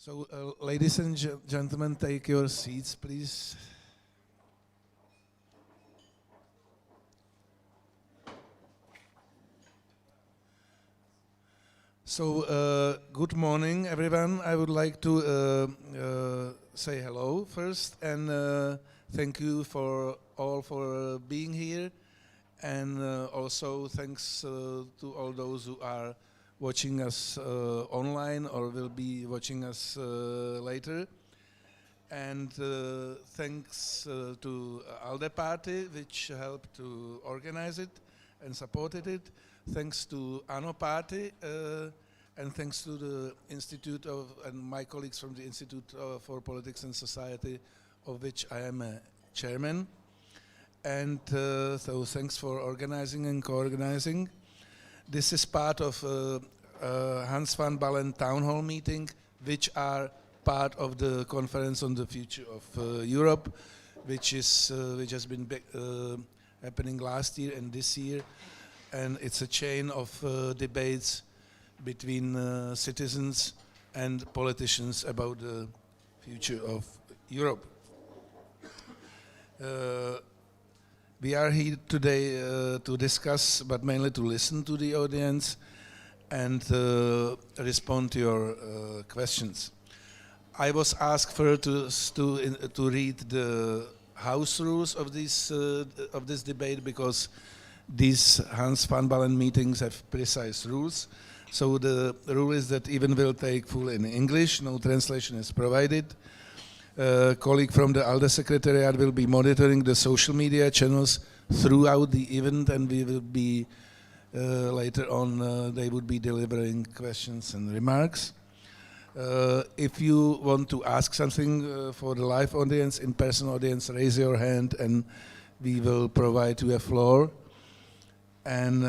So, ladies and gentlemen, take your seats, please. So, good morning, everyone. I would like to say hello first, and thank you for all for being here, and also thanks to all those who are watching us online or will be watching us later. And thanks to ALDE party, which helped to organize it and supported it. Thanks to ANO party, and thanks to the Institute of, and my colleagues from the Institute for Politics and Society, of which I am a chairman. And so thanks for organizing and co-organizing. This is part of Hans van Baalen town hall meeting, which are part of the conference on the future of Europe, which has been happening last year and this year, and it's a chain of debates between citizens and politicians about the future of Europe. We are here today to discuss, but mainly to listen to the audience and respond to your questions. I was asked first to read the house rules of this debate, because these Hans van Baalen meetings have precise rules. So the rule is that even will take full in English, no translation is provided. Colleague from the ALDE Secretariat will be monitoring the social media channels throughout the event, and we will be later on, they would be delivering questions and remarks. If you want to ask something for the live audience, in-person audience, raise your hand and we will provide you a floor. And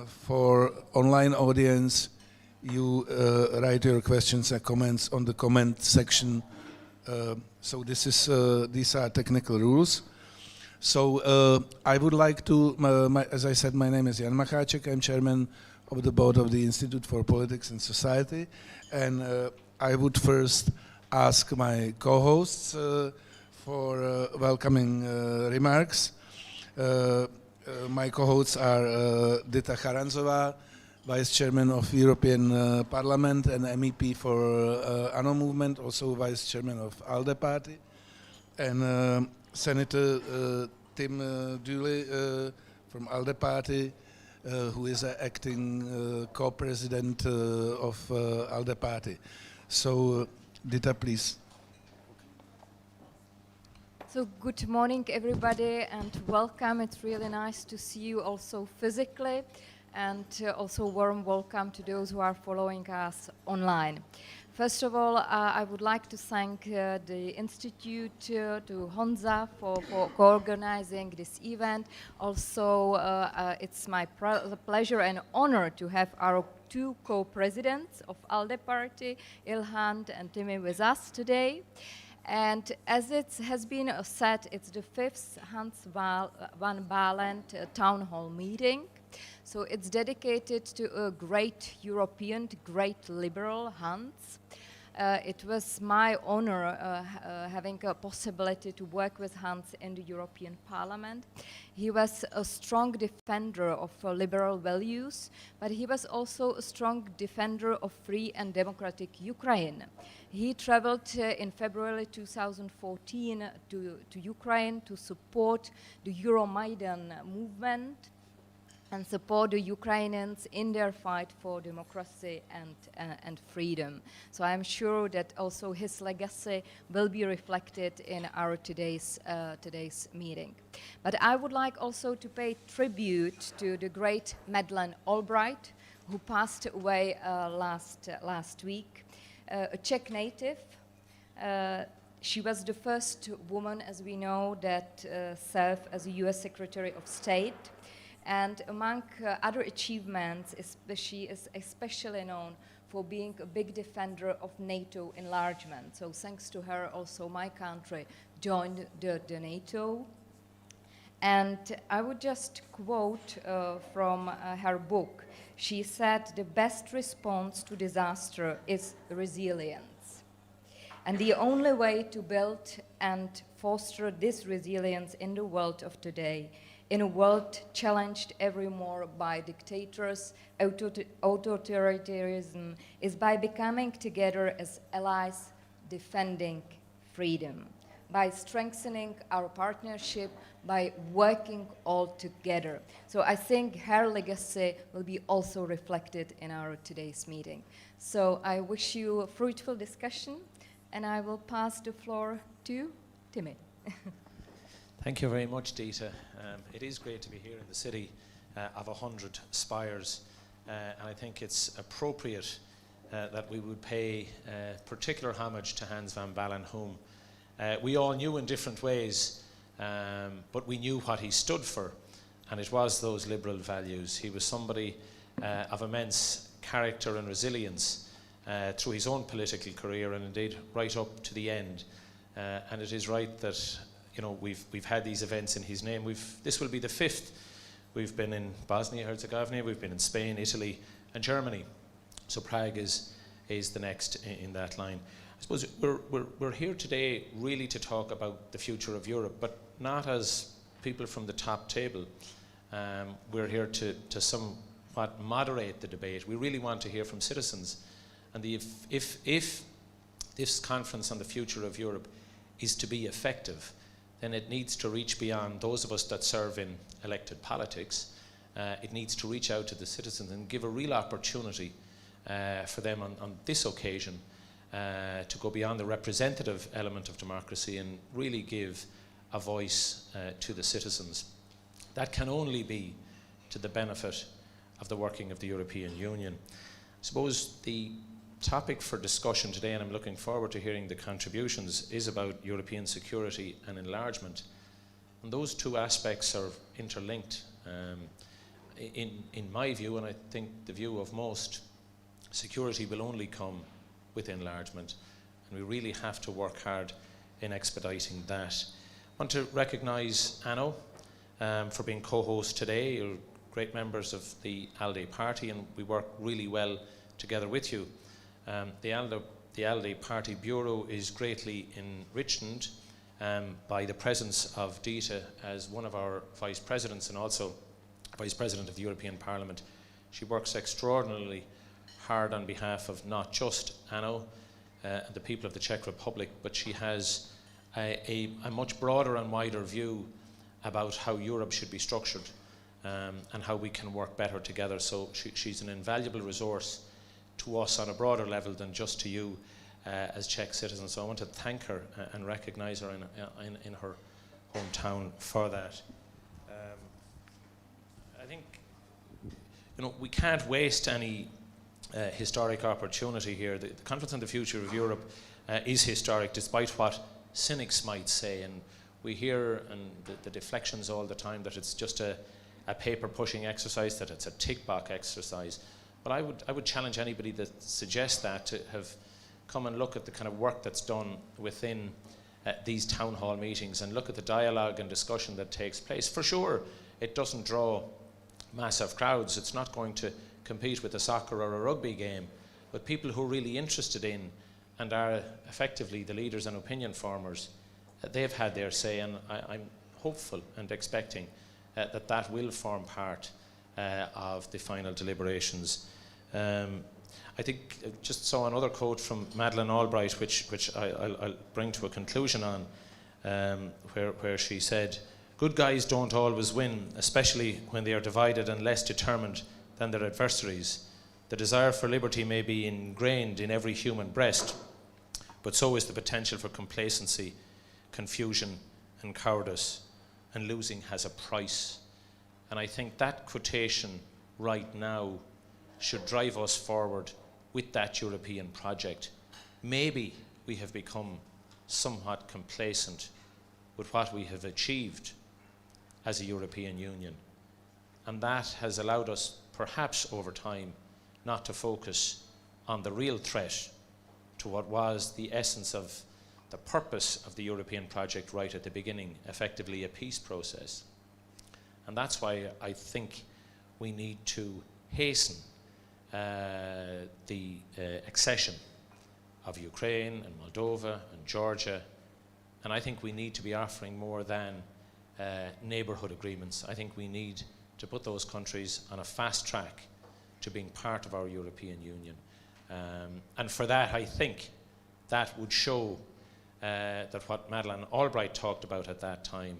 for online audience, you write your questions and comments on the comment section. So these are technical rules. So I would like to, as I said, my name is Jan Macháček. I'm chairman of the board of the Institute for Politics and Society. And I would first ask my co-hosts for welcoming remarks. My co-hosts are Dita Charanzová, Vice Chairman of European Parliament and MEP for ANO Movement, also Vice Chairman of ALDE Party, and Senator Tim Dooley from ALDE Party, who is an acting co-president of ALDE Party. So, Dita, please. So good morning, everybody, and welcome. It's really nice to see you also physically, and also warm welcome to those who are following us online. First of all, I would like to thank the Institute, to Honza for co-organizing this event. Also, it's my pleasure and honor to have our two co-presidents of ALDE Party, Ilhan and Timmy, with us today. And as it has been said, it's the 5th Hans van Baalen town hall meeting. So it's dedicated to a great European, great liberal Hans. It was my honor having a possibility to work with Hans in the European Parliament. He was a strong defender of liberal values, but he was also a strong defender of free and democratic Ukraine. He traveled in February 2014 to Ukraine to support the Euromaidan movement and support the Ukrainians in their fight for democracy and freedom. So I'm sure that also his legacy will be reflected in our today's meeting. But I would like also to pay tribute to the great Madeleine Albright, who passed away last week, a Czech native. She was the first woman, as we know, that served as a US Secretary of State. And among other achievements, she is especially known for being a big defender of Nato enlargement. So thanks to her, also my country joined the NATO. And I would just quote from her book. She said, "The best response to disaster is resilience." And the only way to build and foster this resilience in the world of today, in a world challenged every more by dictators, authoritarianism, is by becoming together as allies defending freedom, by strengthening our partnership, by working all together. So I think her legacy will be also reflected in our today's meeting. So I wish you a fruitful discussion, and I will pass the floor to Timmy. Thank you very much, Dita. It is great to be here in the city of 100 spires, and I think it's appropriate that we would pay particular homage to Hans van Baalen, whom we all knew in different ways, but we knew what he stood for, and it was those liberal values. He was somebody of immense character and resilience through his own political career, and indeed right up to the end. And it is right that we've had these events in his name. This will be the 5th. We've been in Bosnia-Herzegovina, we've been in Spain, Italy, and Germany. So Prague is the next in that line. I suppose we're here today really to talk about the future of Europe, but not as people from the top table. We're here to somewhat moderate the debate. We really want to hear from citizens. And if this conference on the future of Europe is to be effective, then it needs to reach beyond those of us that serve in elected politics. It needs to reach out to the citizens and give a real opportunity for them on this occasion to go beyond the representative element of democracy and really give a voice to the citizens. That can only be to the benefit of the working of the European Union. I suppose the topic for discussion today, and I'm looking forward to hearing the contributions, is about European security and enlargement. And those two aspects are interlinked. In my view, and I think the view of most, security will only come with enlargement, and we really have to work hard in expediting that. I want to recognise Anno for being co-host today. You're great members of the ALDE party, and we work really well together with you. The ALDE Party Bureau is greatly enriched by the presence of Dita as one of our vice presidents and also vice president of the European Parliament. She works extraordinarily hard on behalf of not just Anno, the people of the Czech Republic, but she has a much broader and wider view about how Europe should be structured and how we can work better together. So she's an invaluable resource to us on a broader level than just to you as Czech citizens. So I want to thank her and recognise her in her hometown for that. I think we can't waste any historic opportunity here. The Conference on the Future of Europe is historic, despite what cynics might say, and we hear the deflections all the time that it's just a paper-pushing exercise, that it's a tick-box exercise. But I would challenge anybody that suggests that to have come and look at the kind of work that's done within these town hall meetings and look at the dialogue and discussion that takes place. For sure, it doesn't draw massive crowds. It's not going to compete with a soccer or a rugby game, but people who are really interested in and are effectively the leaders and opinion formers, they've had their say, and I'm hopeful and expecting that will form part of the final deliberations. I think I just saw another quote from Madeleine Albright, which I'll bring to a conclusion on, where she said, "Good guys don't always win, especially when they are divided and less determined than their adversaries. The desire for liberty may be ingrained in every human breast, but so is the potential for complacency, confusion, and cowardice, and losing has a price." And I think that quotation right now should drive us forward with that European project. Maybe we have become somewhat complacent with what we have achieved as a European Union, and that has allowed us, perhaps over time, not to focus on the real threat to what was the essence of the purpose of the European project right at the beginning, effectively a peace process. And that's why I think we need to hasten the accession of Ukraine and Moldova and Georgia. And I think we need to be offering more than neighbourhood agreements. I think we need to put those countries on a fast track to being part of our European Union. And for that, I think that would show that what Madeleine Albright talked about at that time,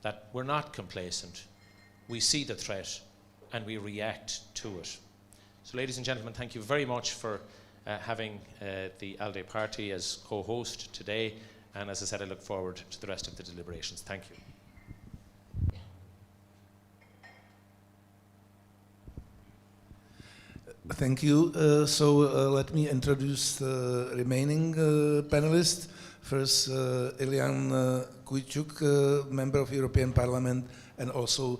that we're not complacent. We see the threat and we react to it. So ladies and gentlemen, thank you very much for having the ALDE party as co-host today. And as I said, I look forward to the rest of the deliberations. Thank you. Thank you. Let me introduce the remaining panelists. First, Ilhan Kyuchyuk, member of European Parliament and also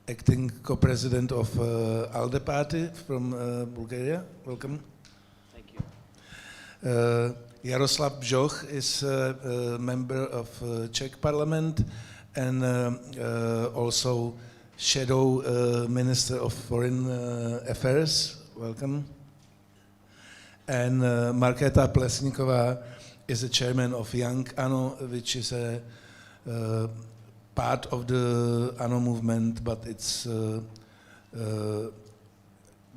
acting co-president of ALDE party from Bulgaria. Welcome. Thank you. Jaroslav Bžoch is a member of Czech Parliament and also shadow Minister of Foreign Affairs. Welcome. And Markéta Plesníková is the chairman of Young ANO, which is a part of the ANO movement, but it's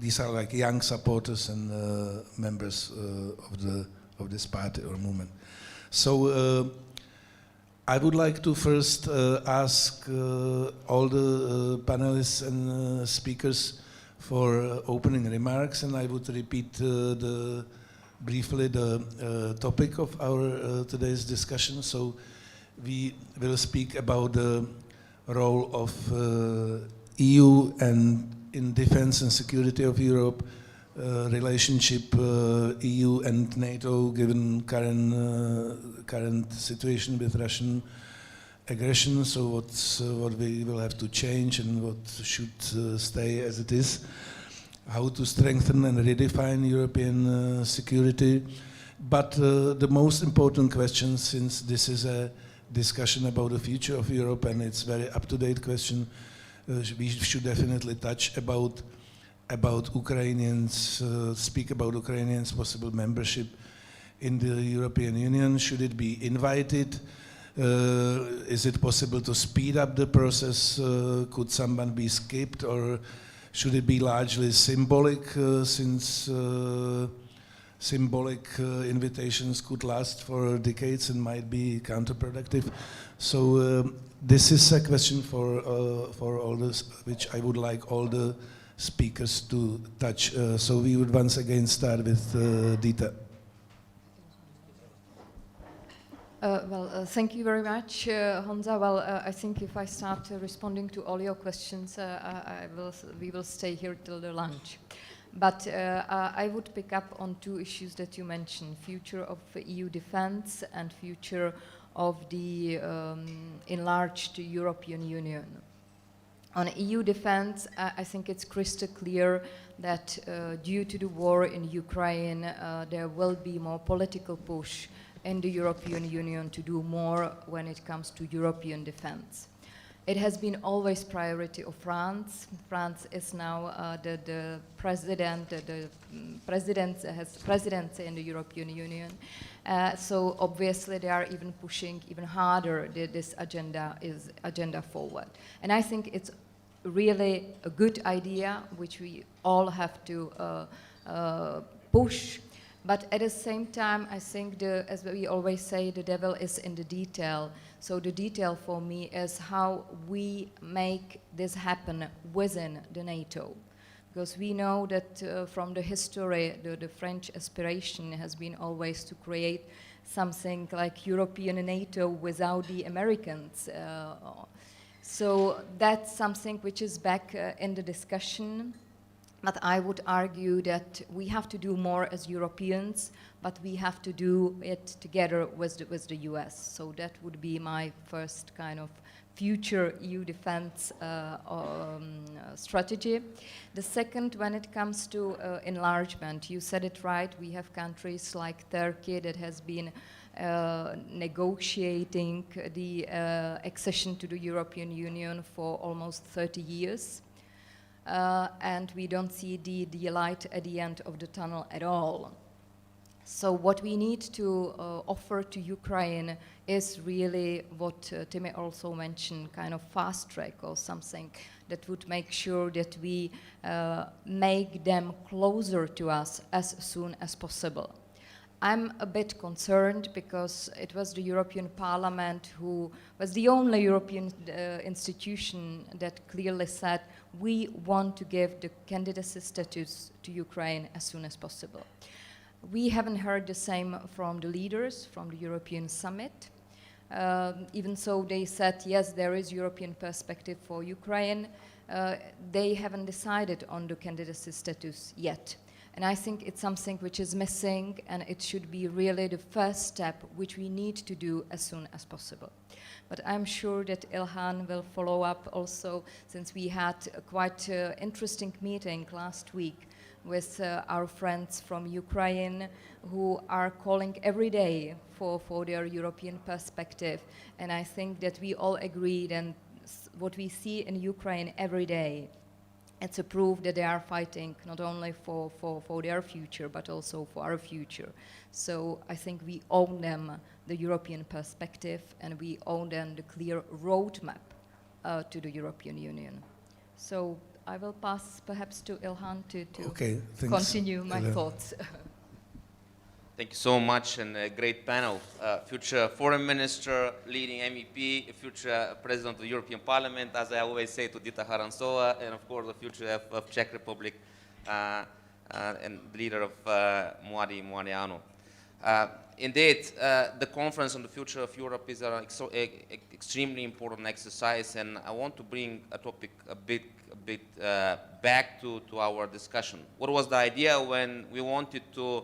these are like young supporters and members of this party or movement. So I would like to first ask all the panelists and speakers for opening remarks, and I would repeat briefly the topic of our today's discussion. So we will speak about the role of EU and in defense and security of Europe, relationship EU and NATO given current situation with Russian aggression. So what we will have to change and what should stay as it is. How to strengthen and redefine European security. But the most important question, since this is a discussion about the future of Europe and it's a very up-to-date question, we should definitely touch about Ukrainians, speak about Ukrainians' possible membership in the European Union. Should it be invited? Is it possible to speed up the process? Could someone be skipped, or should it be largely symbolic, since symbolic invitations could last for decades and might be counterproductive? So this is a question for all this, which I would like all the speakers to touch. So we would once again start with Dita. Thank you very much, Honza. I think if I start responding to all your questions, we will stay here till the lunch. But I would pick up on two issues that you mentioned: future of EU defense and future of the enlarged European Union. On EU defense, I think it's crystal clear that due to the war in Ukraine, there will be more political push in the European Union to do more when it comes to European defense. It has been always priority of France. France is now the president, has presidency in the European Union. So obviously they are even pushing even harder this agenda forward. And I think it's really a good idea which we all have to push. But at the same time, I think, as we always say, the devil is in the detail. So the detail for me is how we make this happen within the NATO. Because we know that from the history, the French aspiration has been always to create something like European NATO without the Americans. So that's something which is back in the discussion. But I would argue that we have to do more as Europeans, but we have to do it together with the US. So that would be my first kind of future EU defense strategy. The second, when it comes to enlargement, you said it right, we have countries like Turkey that has been negotiating the accession to the European Union for almost 30 years. And we don't see the light at the end of the tunnel at all. So what we need to offer to Ukraine is really what Timmy also mentioned, kind of fast track or something that would make sure that we make them closer to us as soon as possible. I'm a bit concerned because it was the European Parliament who was the only European institution that clearly said we want to give the candidacy status to Ukraine as soon as possible. We haven't heard the same from the leaders from the European summit. Even so, they said, yes, there is European perspective for Ukraine. They haven't decided on the candidacy status yet. And I think it's something which is missing, and it should be really the first step which we need to do as soon as possible. But I'm sure that Ilhan will follow up also, since we had a quite interesting meeting last week with our friends from Ukraine who are calling every day for their European perspective. And I think that we all agree that what we see in Ukraine every day, it's a proof that they are fighting not only for their future, but also for our future. So I think we owe them the European perspective, and we owe them the clear roadmap to the European Union. So I will pass perhaps to Ilhan to continue my thoughts. Thank you so much, and a great panel. Future foreign minister, leading MEP, future president of the European Parliament, as I always say to Dita Charanzová, and of course the future of Czech Republic and leader of Mladi. Indeed, the conference on the future of Europe is an extremely important exercise, and I want to bring a topic a bit back to our discussion. What was the idea when we wanted to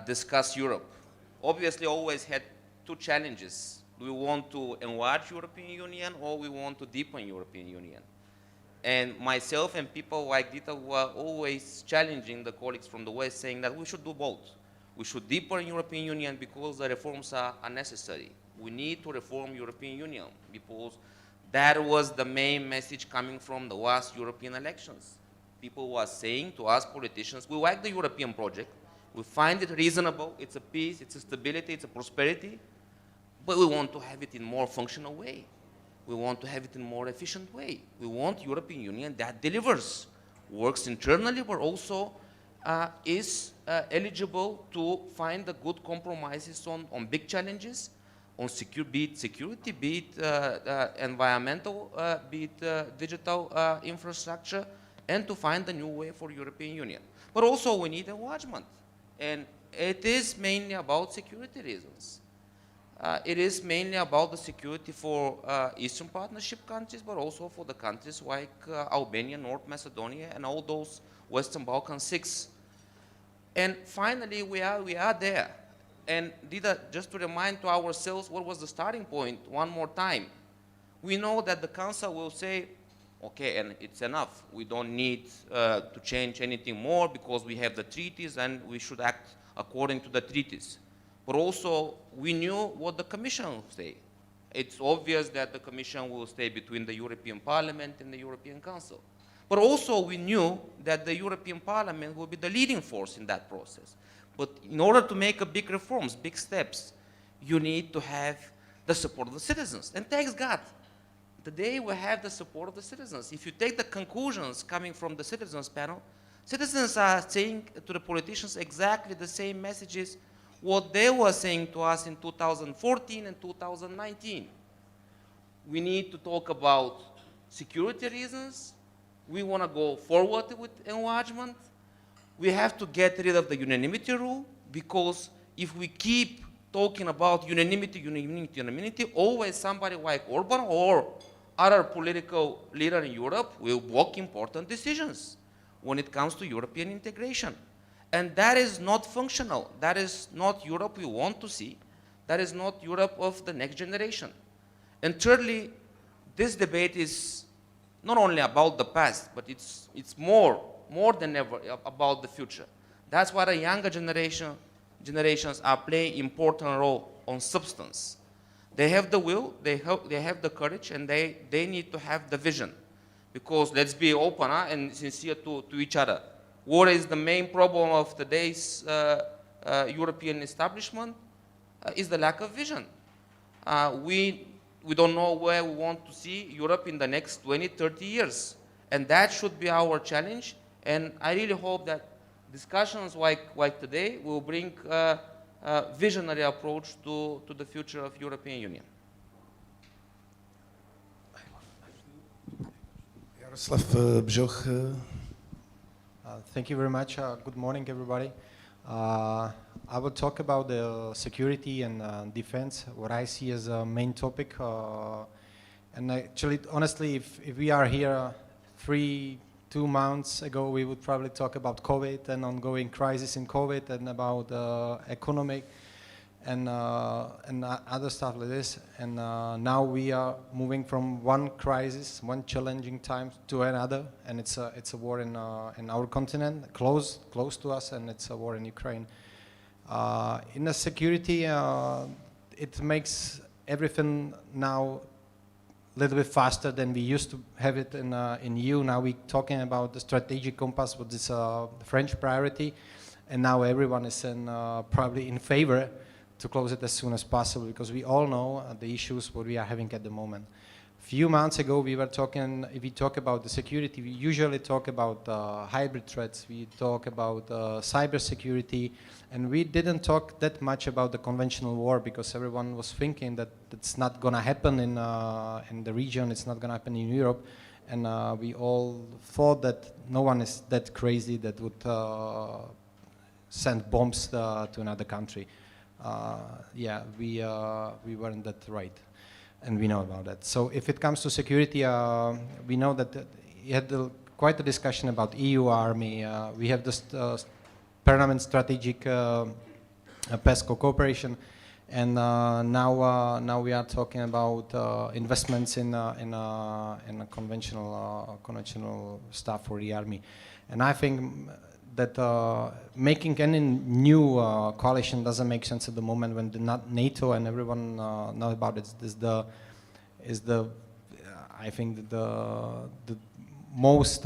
discuss Europe? Obviously, always had two challenges. Do we want to enlarge European Union, or we want to deepen European Union? And myself and people like Dita were always challenging the colleagues from the West, saying that we should do both. We should deepen European Union because the reforms are necessary. We need to reform European Union because that was the main message coming from the last European elections. People were saying to us politicians, we like the European project, we find it reasonable, it's a peace, it's a stability, it's a prosperity, but we want to have it in more functional way. We want to have it in more efficient way. We want European Union that delivers, works internally, but also is eligible to find the good compromises on big challenges, on be it security, be it environmental, be it digital infrastructure, and to find a new way for European Union. But also we need enlargement, and it is mainly about security reasons. It is mainly about the security for Eastern Partnership countries, but also for the countries like Albania, North Macedonia, and all those Western Balkan 6. And finally, we are there. And Dita, just to remind to ourselves what was the starting point one more time. We know that the Council will say, okay, and it's enough. We don't need to change anything more because we have the treaties and we should act according to the treaties. But also, we knew what the Commission will say. It's obvious that the Commission will stay between the European Parliament and the European Council. But also, we knew that the European Parliament will be the leading force in that process. But in order to make big reforms, big steps, you need to have the support of the citizens. And thanks God, today we have the support of the citizens. If you take the conclusions coming from the citizens panel, citizens are saying to the politicians exactly the same messages what they were saying to us in 2014 and 2019. We need to talk about security reasons. We want to go forward with enlargement. We have to get rid of the unanimity rule, because if we keep talking about unanimity, always somebody like Orban or other political leader in Europe will block important decisions when it comes to European integration. And that is not functional. That is not Europe we want to see. That is not Europe of the next generation. And thirdly, this debate is not only about the past, but it's more than ever about the future. That's why the younger generations are playing important role on substance. They have the will, they have the courage, and they need to have the vision. Because let's be open and sincere to each other. What is the main problem of today's European establishment is the lack of vision. We don't know where we want to see Europe in the next 20, 30 years. And that should be our challenge. And I really hope that discussions like today will bring a visionary approach to the future of European Union. Jaroslav, Bžoch. Thank you very much. Good morning, everybody. I will talk about the security and defense, what I see as a main topic. And actually, honestly, if we are here 2 months ago, we would probably talk about COVID and ongoing crisis in COVID and about economic and other stuff like this. And now we are moving from one crisis, one challenging time to another, and it's a war in our continent, close to us, and it's a war in Ukraine. In the security, it makes everything now a little bit faster than we used to have it in EU. Now we're talking about the strategic compass, which is French priority, and now everyone is probably in favor to close it as soon as possible, because we all know the issues what we are having at the moment. A few months ago, we were talking, if we talk about the security, we usually talk about hybrid threats, we talk about cyber security, and we didn't talk that much about the conventional war, because everyone was thinking that it's not going to happen in the region, it's not going to happen in Europe, and we all thought that no one is that crazy that would send bombs to another country. Yeah, we weren't that right, and we know about that. So if it comes to security, we know that you had quite a discussion about EU army. We have this permanent strategic PESCO cooperation, and now we are talking about investments in a conventional stuff for the army, and I think that making any new coalition doesn't make sense at the moment when the NATO and everyone know about it is the I think the most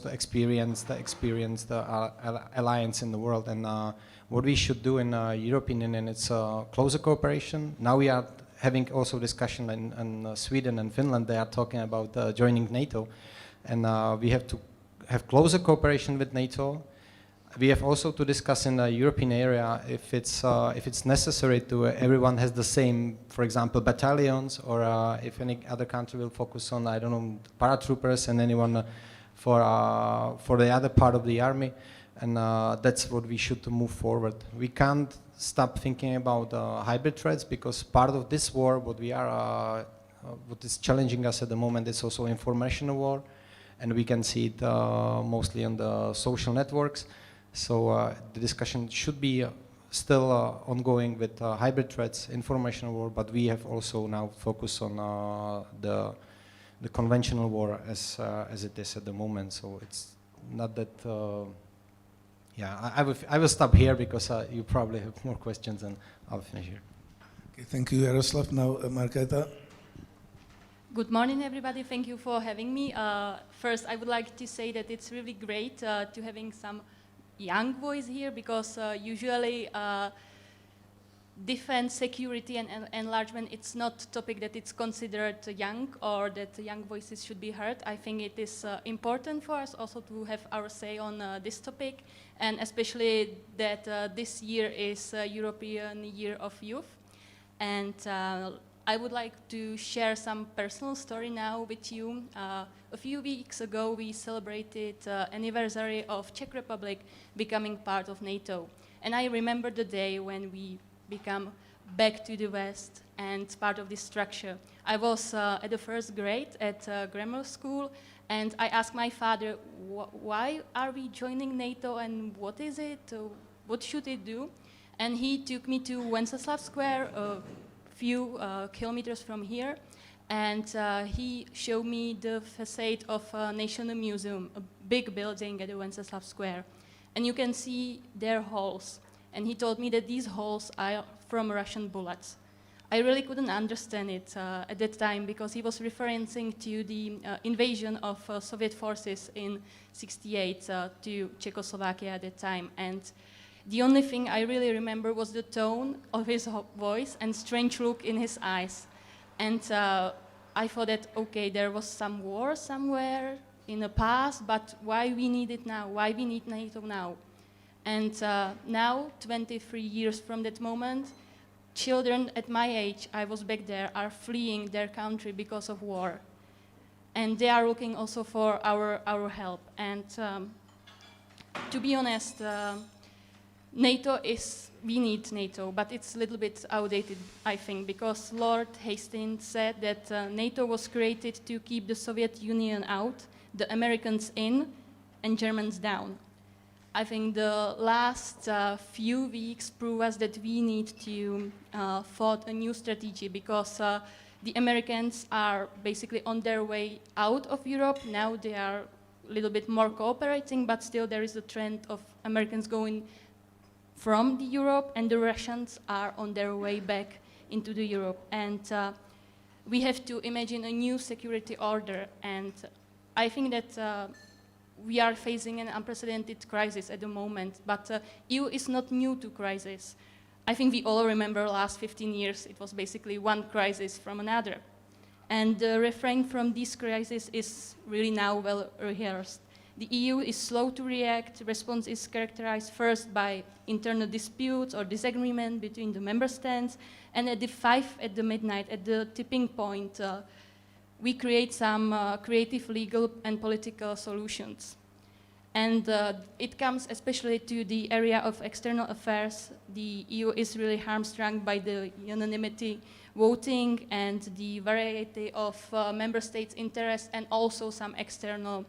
experienced alliance in the world, and what we should do in European Union is closer cooperation. Now we are having also discussion in Sweden and Finland. They are talking about joining NATO, and we have to have closer cooperation with NATO. We have also to discuss in the European area if it's necessary to everyone has the same, for example, battalions, or if any other country will focus on, I don't know, paratroopers and anyone for the other part of the army, and that's what we should move forward. We can't stop thinking about hybrid threats, because part of this war, what is challenging us at the moment is also information war, and we can see it mostly on the social networks. So the discussion should be still ongoing with hybrid threats, information war, but we have also now focused on the conventional war as it is at the moment. So it's not that. Yeah, I will stop here, because you probably have more questions, and I'll finish here. Okay, thank you, Jaroslav. Now, Markéta. Good morning, everybody. Thank you for having me. First, I would like to say that it's really great to having some young voice here, because usually defense, security, and enlargement, it's not a topic that it's considered young, or that young voices should be heard. I think it is important for us also to have our say on this topic, and especially that this year is European Year of Youth. And I would like to share some personal story now with you. A few weeks ago, we celebrated anniversary of Czech Republic becoming part of NATO. And I remember the day when we become back to the West and part of this structure. I was at the first grade at grammar school, and I asked my father, why are we joining NATO, and what is it? What should it do? And he took me to Wenceslav Square, few kilometers from here, and he showed me the facade of National Museum, a big building at the Wenceslav Square, and you can see their halls. And he told me that these halls are from Russian bullets. I really couldn't understand it at that time, because he was referencing to the invasion of Soviet forces in '68 to Czechoslovakia at that time. And The only thing I really remember was the tone of his voice and strange look in his eyes. And I thought that, okay, there was some war somewhere in the past, but why we need it now? Why we need NATO now? And now, 23 years from that moment, children at my age, I was back there, are fleeing their country because of war. And they are looking also for our help. And to be honest, NATO we need NATO, but it's a little bit outdated, I think, because Lord Hastings said that NATO was created to keep the Soviet Union out, the Americans in, and Germans down. I think the last few weeks prove us that we need to thought a new strategy, because the Americans are basically on their way out of Europe. Now they are a little bit more cooperating, but still there is a trend of Americans going from the Europe, and the Russians are on their way back into the Europe. And we have to imagine a new security order. And I think that we are facing an unprecedented crisis at the moment, but EU is not new to crisis. I think we all remember last 15 years, it was basically one crisis from another. And the refrain from this crisis is really now well rehearsed. The EU is slow to react. Response is characterized first by internal disputes or disagreement between the member states, and at the 5 at the midnight, at the tipping point, we create some creative legal and political solutions. And it comes especially to the area of external affairs. The EU is really hamstrung by the unanimity voting and the variety of member states' interests, and also some external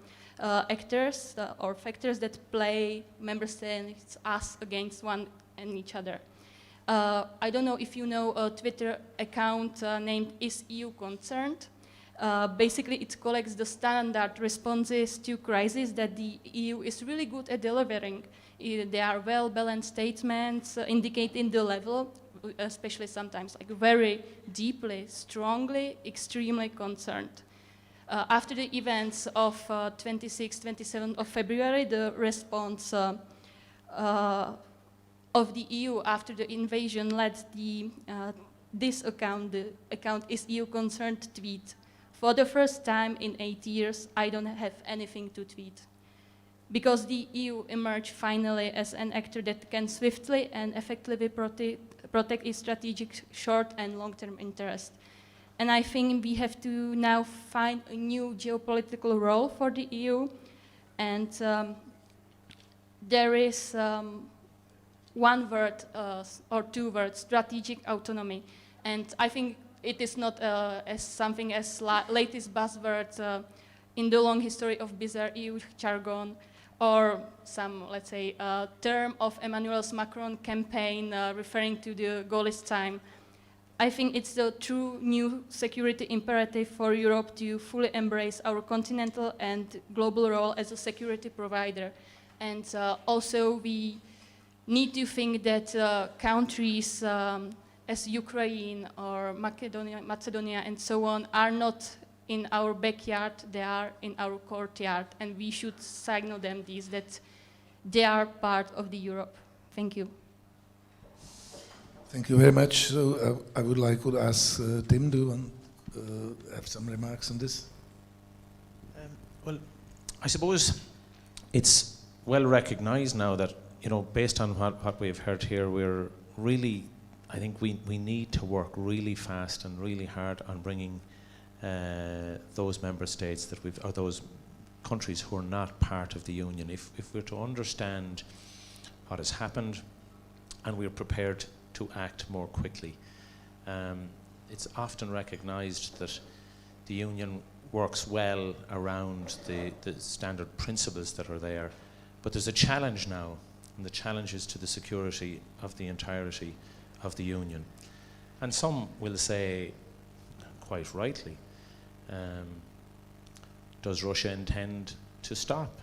actors or factors that play member states us against one and each other. I don't know if you know a Twitter account named Is EU Concerned? Basically, it collects the standard responses to crises that the EU is really good at delivering. They are well-balanced statements indicating the level, especially sometimes like very deeply, strongly, extremely concerned. After the events of 26th, 27th of February, the response of the EU after the invasion led this account, the account Is EU Concerned tweet. For the first time in 8 years, I don't have anything to tweet. Because the EU emerged finally as an actor that can swiftly and effectively protect its strategic short and long-term interest. And I think we have to now find a new geopolitical role for the EU. And there is one word or two words, strategic autonomy. And I think it is not as something as latest buzzword in the long history of bizarre EU jargon, or some, let's say, term of Emmanuel Macron's campaign referring to the Gaullist time. I think it's the true new security imperative for Europe to fully embrace our continental and global role as a security provider. And also we need to think that countries as Ukraine or Macedonia and so on are not in our backyard, they are in our courtyard, and we should signal them this, that they are part of the Europe. Thank you. Thank you very much. So I would like to ask Tim, do you want have some remarks on this? Well, I suppose it's well recognized now that, you know, based on what we've heard here, we're really, I think we need to work really fast and really hard on bringing those member states that or those countries who are not part of the Union. If we're to understand what has happened and we're prepared to act more quickly. It's often recognized that the Union works well around the standard principles that are there, but there's a challenge now, and the challenge is to the security of the entirety of the Union. And some will say, quite rightly, does Russia intend to stop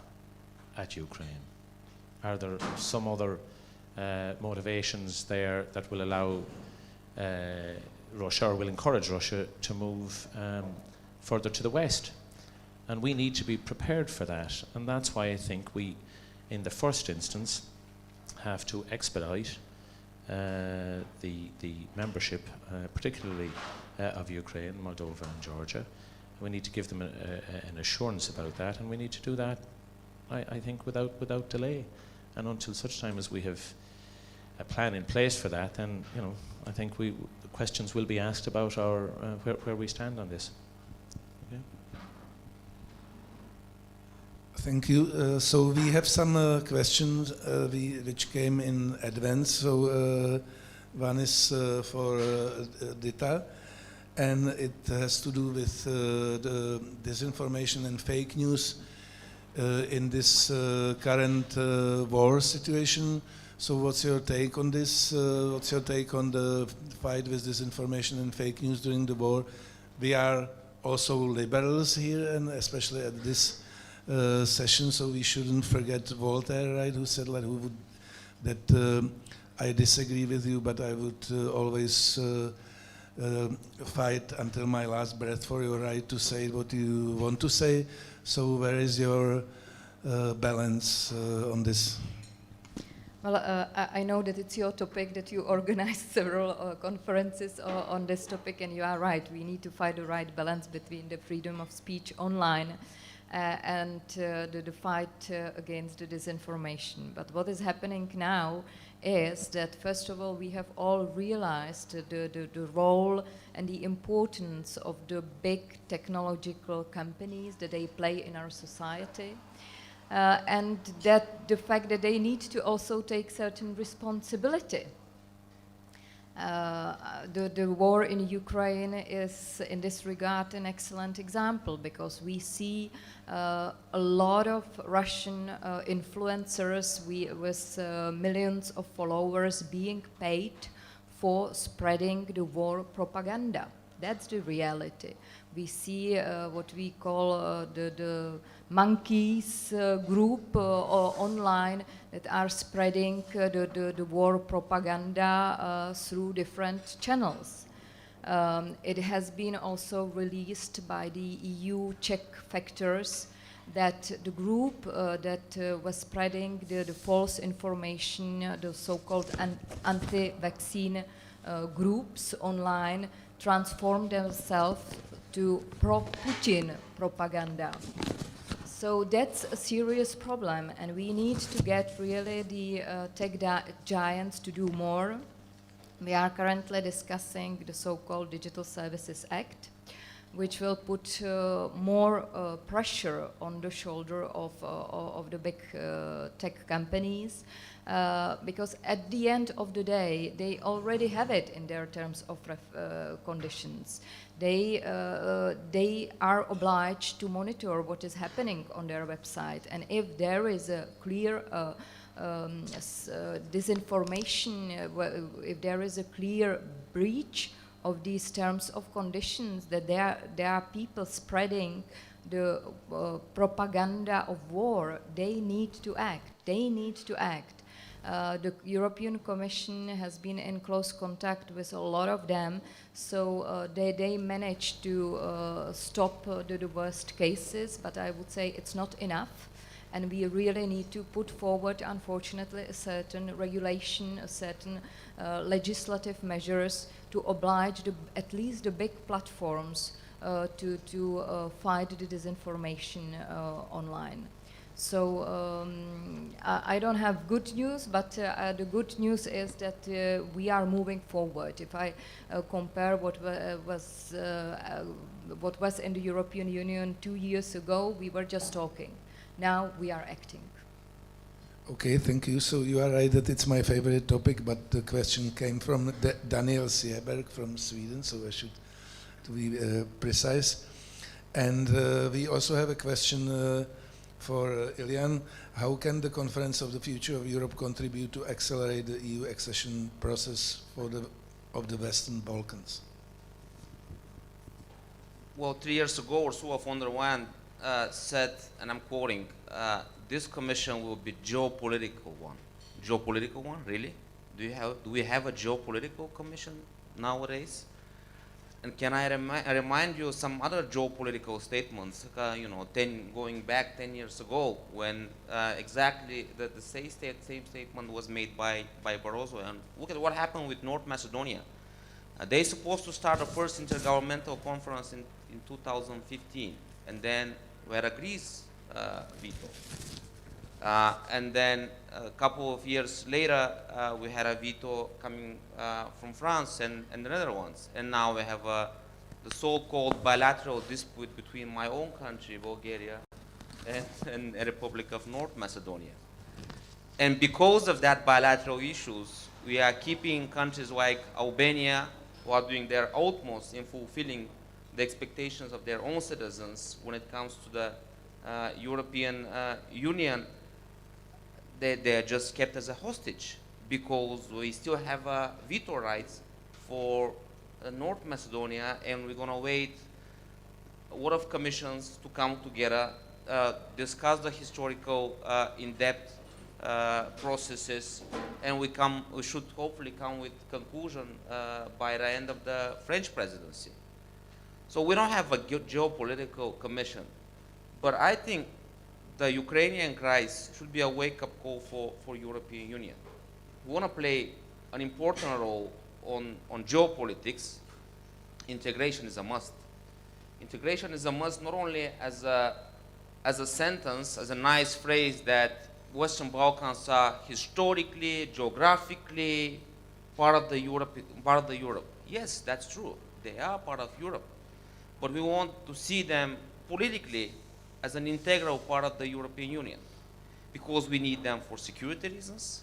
at Ukraine? Are there some other motivations there that will allow Russia, or will encourage Russia, to move further to the west? And we need to be prepared for that. And that's why I think we, in the first instance, have to expedite the membership, particularly of Ukraine, Moldova and Georgia. We need to give them an assurance about that, and we need to do that, I think, without delay. And until such time as we have a plan in place for that, then I think the questions will be asked about our where we stand on this. Okay. Thank you. So we have some questions which came in advance. So one is for Dita, and it has to do with the disinformation and fake news in this current war situation. So what's your take on this? What's your take on the fight with disinformation and fake news during the war? We are also liberals here, and especially at this session, so we shouldn't forget Voltaire, right, who said that I disagree with you, but I would always fight until my last breath for your right to say what you want to say. So where is your balance on this? Well, I know that it's your topic, that you organized several conferences on this topic, and you are right. We need to find the right balance between the freedom of speech online and the fight against the disinformation. But what is happening now is that, first of all, we have all realized the role and the importance of the big technological companies that they play in our society. And that the fact that they need to also take certain responsibility. The war in Ukraine is, in this regard, an excellent example, because we see a lot of Russian influencers with millions of followers being paid for spreading the war propaganda. That's the reality. We see what we call the monkeys group online that are spreading the war propaganda through different channels. It has been also released by the EU Czech factors that the group that was spreading the false information, the so-called anti-vaccine groups online, transformed themselves to pro-Putin propaganda. So that's a serious problem, and we need to get really the tech giants to do more. We are currently discussing the so-called Digital Services Act, which will put more pressure on the shoulder of the big tech companies, because at the end of the day, they already have it in their terms of conditions. They are obliged to monitor what is happening on their website, and if there is a clear disinformation, if there is a clear breach of these terms of conditions, that there are people spreading the propaganda of war, they need to act. They need to act. The European Commission has been in close contact with a lot of them, so they managed to stop the worst cases, but I would say it's not enough. And we really need to put forward, unfortunately, a certain regulation, a certain legislative measures to oblige at least the big platforms to fight the disinformation online. So I don't have good news, but the good news is that we are moving forward. If I compare what was in the European Union 2 years ago, we were just talking. Now we are acting. Okay, thank you. So you are right that it's my favorite topic, but the question came from Daniel Sieberg from Sweden, so I should to be precise. And we also have a question for Ilhan. How can the Conference of the Future of Europe contribute to accelerate the EU accession process of the Western Balkans? Well, 3 years ago, Ursula von der Leyen said, and I'm quoting, this commission will be geopolitical one. Geopolitical one, really? Do we have a geopolitical commission nowadays? And can I remind you some other geopolitical statements, going back 10 years ago, when exactly the same statement was made by Barroso. And look at what happened with North Macedonia. They're supposed to start a first intergovernmental conference in 2015, and then we had a Greece veto. And then a couple of years later, we had a veto coming from France and the Netherlands. And now we have the so-called bilateral dispute between my own country, Bulgaria, and the Republic of North Macedonia. And because of that bilateral issues, we are keeping countries like Albania, who are doing their utmost in fulfilling the expectations of their own citizens when it comes to the European Union. They are just kept as a hostage because we still have veto rights for North Macedonia, and we're going to wait a lot of commissions to come together, discuss the historical in-depth processes, and we should hopefully come with conclusion by the end of the French presidency. So we don't have a geopolitical commission, but I think the Ukrainian crisis should be a wake-up call for European Union. We want to play an important role on geopolitics. Integration is a must. Integration is a must not only as a sentence, as a nice phrase that Western Balkans are historically, geographically part of the Europe. Yes, that's true. They are part of Europe. But we want to see them politically as an integral part of the European Union, because we need them for security reasons,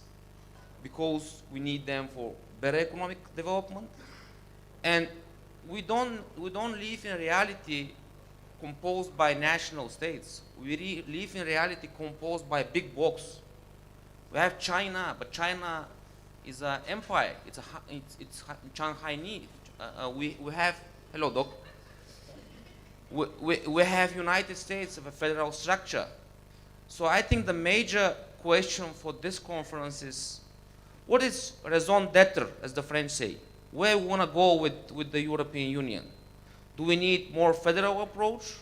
because we need them for better economic development, and we don't live in a reality composed by national states. We live in a reality composed by big blocks. We have China, but China is an empire. It's Shanghai. We have, hello, Doc. We have United States of a federal structure. So I think the major question for this conference is, what is raison d'etre, as the French say? Where we want to go with the European Union? Do we need more federal approach,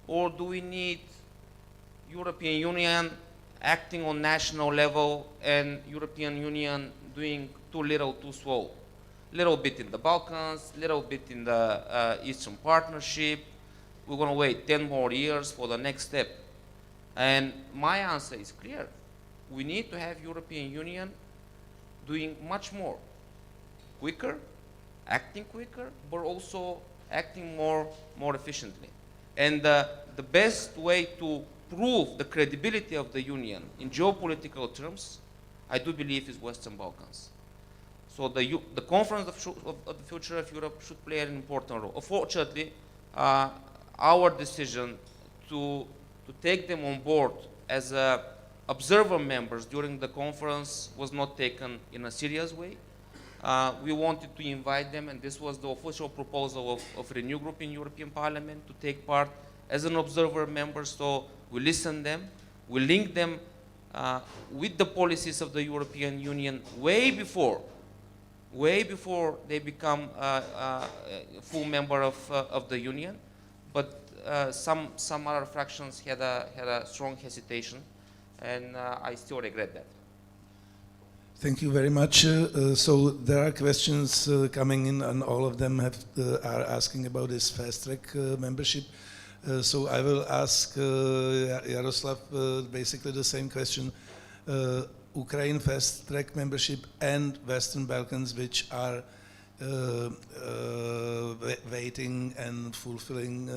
or do we need European Union acting on national level and European Union doing too little, too slow? Little bit in the Balkans, little bit in the Eastern Partnership. We're going to wait 10 more years for the next step. And my answer is clear. We need to have European Union doing much more, quicker, acting quicker, but also acting more efficiently. And the best way to prove the credibility of the Union in geopolitical terms, I do believe, is Western Balkans. So the Conference of the Future of Europe should play an important role. Unfortunately, our decision to take them on board as observer members during the conference was not taken in a serious way. We wanted to invite them, and this was the official proposal of Renew Group in European Parliament, to take part as an observer member. So we listened them, we linked them with the policies of the European Union way before they become a full member of the Union. But some other fractions had a strong hesitation, and I still regret that. Thank you very much. So there are questions coming in, and all of them are asking about this fast-track membership. So I will ask Jaroslav basically the same question. Ukraine fast-track membership and Western Balkans, which are waiting and fulfilling.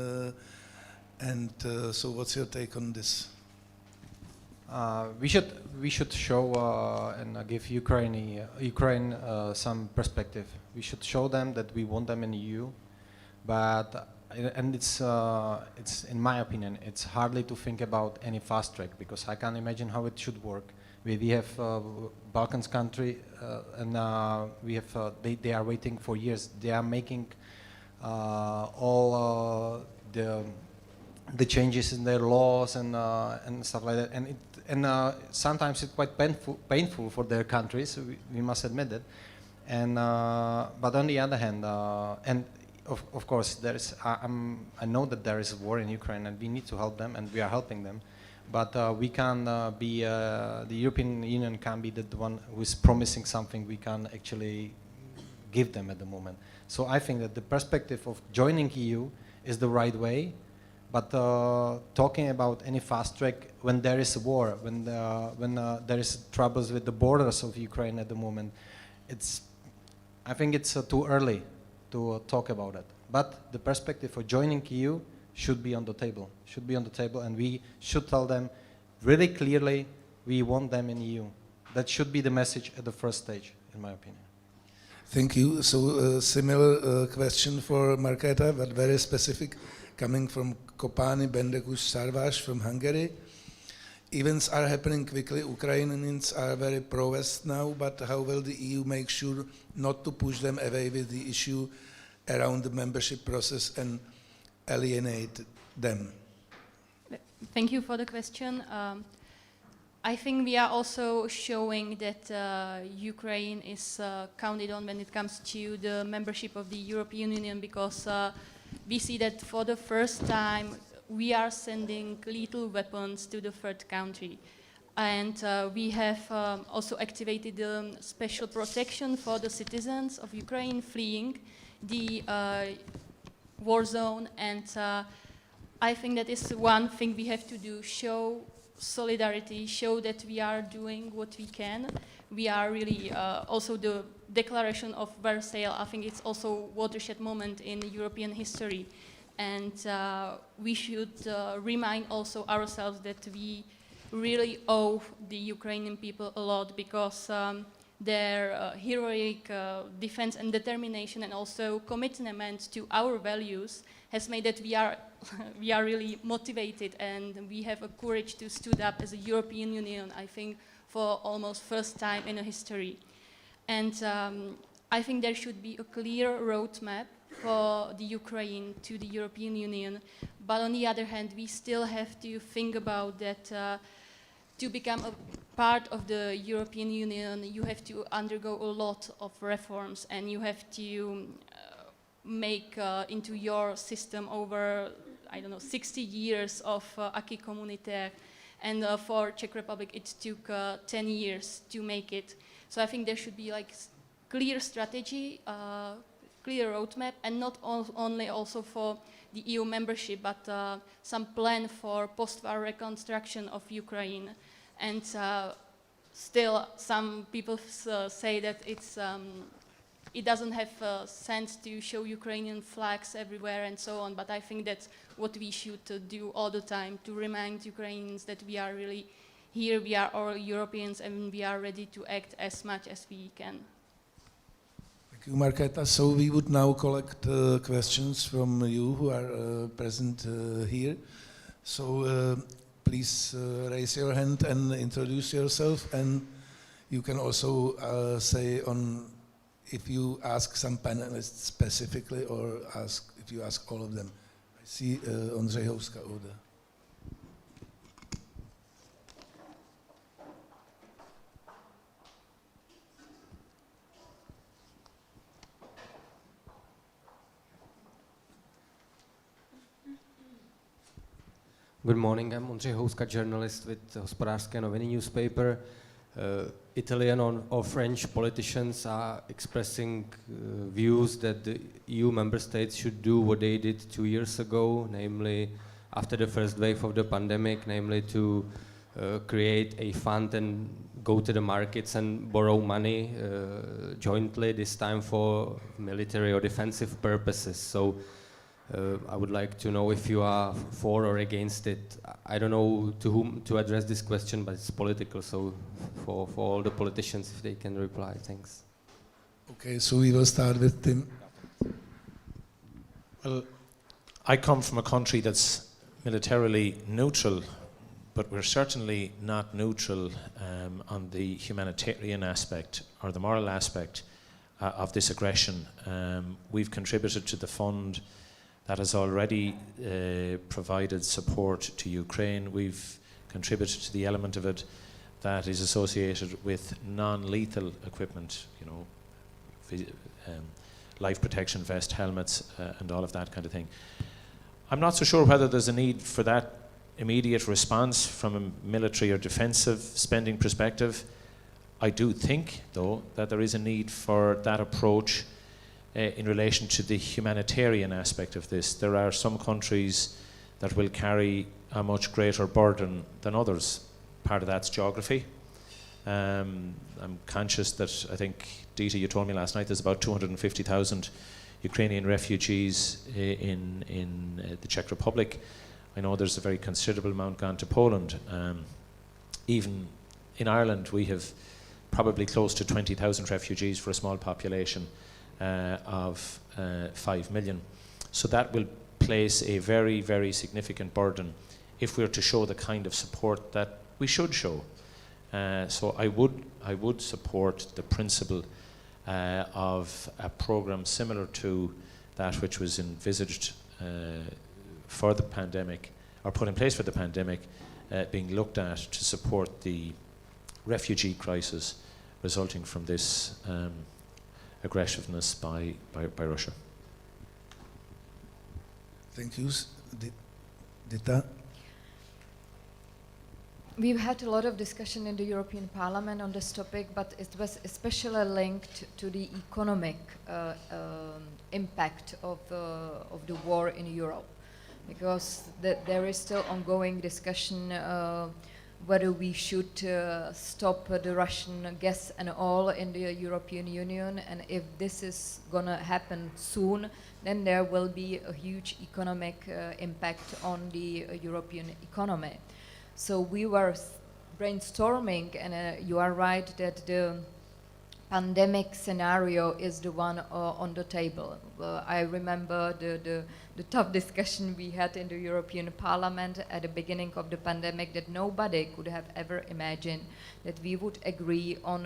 So what's your take on this? We should show and give Ukraine some perspective. We should show them that we want them in the EU, but it's in my opinion, it's hardly to think about any fast track, because I can't imagine how it should work. We have Balkans country, and we have they are waiting for years. They are making all the changes in their laws and stuff like that, and sometimes it's quite painful for their countries. We must admit it. And but on the other hand, and of course, there is. I know that there is a war in Ukraine, and we need to help them, and we are helping them. But we can be the European Union can be the one who is promising something we can actually give them at the moment. So I think that the perspective of joining EU is the right way. But talking about any fast track when there is a war, when there is troubles with the borders of Ukraine at the moment, I think it's too early to talk about it. But the perspective for joining EU should be on the table. And we should tell them really clearly we want them in EU. That should be the message at the first stage, in my opinion. Thank you. So similar question for Markéta, but very specific, coming from Kopány Bendekus Sarvas from Hungary. Events are happening quickly. Ukrainians are very pro-West now, but how will the EU make sure not to push them away with the issue around the membership process and alienate them? Thank you for the question. I think we are also showing that Ukraine is counted on when it comes to the membership of the European Union, because we see that for the first time we are sending lethal weapons to the third country. And we have also activated special protection for the citizens of Ukraine fleeing the war zone. And I think that is one thing we have to do, show solidarity, show that we are doing what we can. We are really also the Declaration of Versailles, I think it's also a watershed moment in European history. And we should remind also ourselves that we really owe the Ukrainian people a lot, because their heroic defense and determination and also commitment to our values has made that we are really motivated, and we have a courage to stood up as a European Union, I think, for almost first time in history. And I think there should be a clear roadmap for the Ukraine to the European Union. But on the other hand, we still have to think about that to become a part of the European Union, you have to undergo a lot of reforms, and you have to make into your system over, 60 years of acquis communautaire. And for Czech Republic, it took 10 years to make it. So I think there should be like clear strategy, clear roadmap, and not only also for the EU membership, but some plan for post-war reconstruction of Ukraine. And still, some people say that it doesn't have sense to show Ukrainian flags everywhere and so on, but I think that's what we should do all the time, to remind Ukrainians that we are really here, we are all Europeans, and we are ready to act as much as we can. Thank you, Markéta. So we would now collect questions from you who are present here. So please raise your hand and introduce yourself, and you can also say on if you ask some panelists specifically, or if you ask all of them. I see Ondřej Houska over there. Good morning, I'm Ondřej Houska, journalist with Hospodářské noviny newspaper. Italian or French politicians are expressing views that the EU member states should do what they did 2 years ago, namely after the first wave of the pandemic, namely to create a fund and go to the markets and borrow money jointly, this time for military or defensive purposes. So I would like to know if you are for or against it. I don't know to whom to address this question, but it's political, so for all the politicians, if they can reply. Thanks. Okay, so we will start with Tim. Well, I come from a country that's militarily neutral, but we're certainly not neutral on the humanitarian aspect or the moral aspect of this aggression. We've contributed to the fund that has already provided support to Ukraine. We've contributed to the element of it that is associated with non-lethal equipment, life protection vest, helmets, and all of that kind of thing. I'm not so sure whether there's a need for that immediate response from a military or defensive spending perspective. I do think, though, that there is a need for that approach in relation to the humanitarian aspect of this. There are some countries that will carry a much greater burden than others. Part of that's geography. I'm conscious that, I think, Dita, you told me last night, there's about 250,000 Ukrainian refugees in the Czech Republic. I know there's a very considerable amount gone to Poland. Even in Ireland, we have probably close to 20,000 refugees for a small population of 5 million. So that will place a very, very significant burden if we're to show the kind of support that we should show. So I would support the principle of a program similar to that which was envisaged for the pandemic, or put in place for the pandemic, being looked at to support the refugee crisis resulting from this aggressiveness by Russia. Thank you. Dita? We've had a lot of discussion in the European Parliament on this topic, but it was especially linked to the economic impact of the war in Europe, because there is still ongoing discussion whether we should stop the Russian gas and oil in the European Union, and if this is going to happen soon, then there will be a huge economic impact on the European economy. So we were brainstorming, and you are right that the pandemic scenario is the one on the table. I remember the tough discussion we had in the European Parliament at the beginning of the pandemic, that nobody could have ever imagined that we would agree on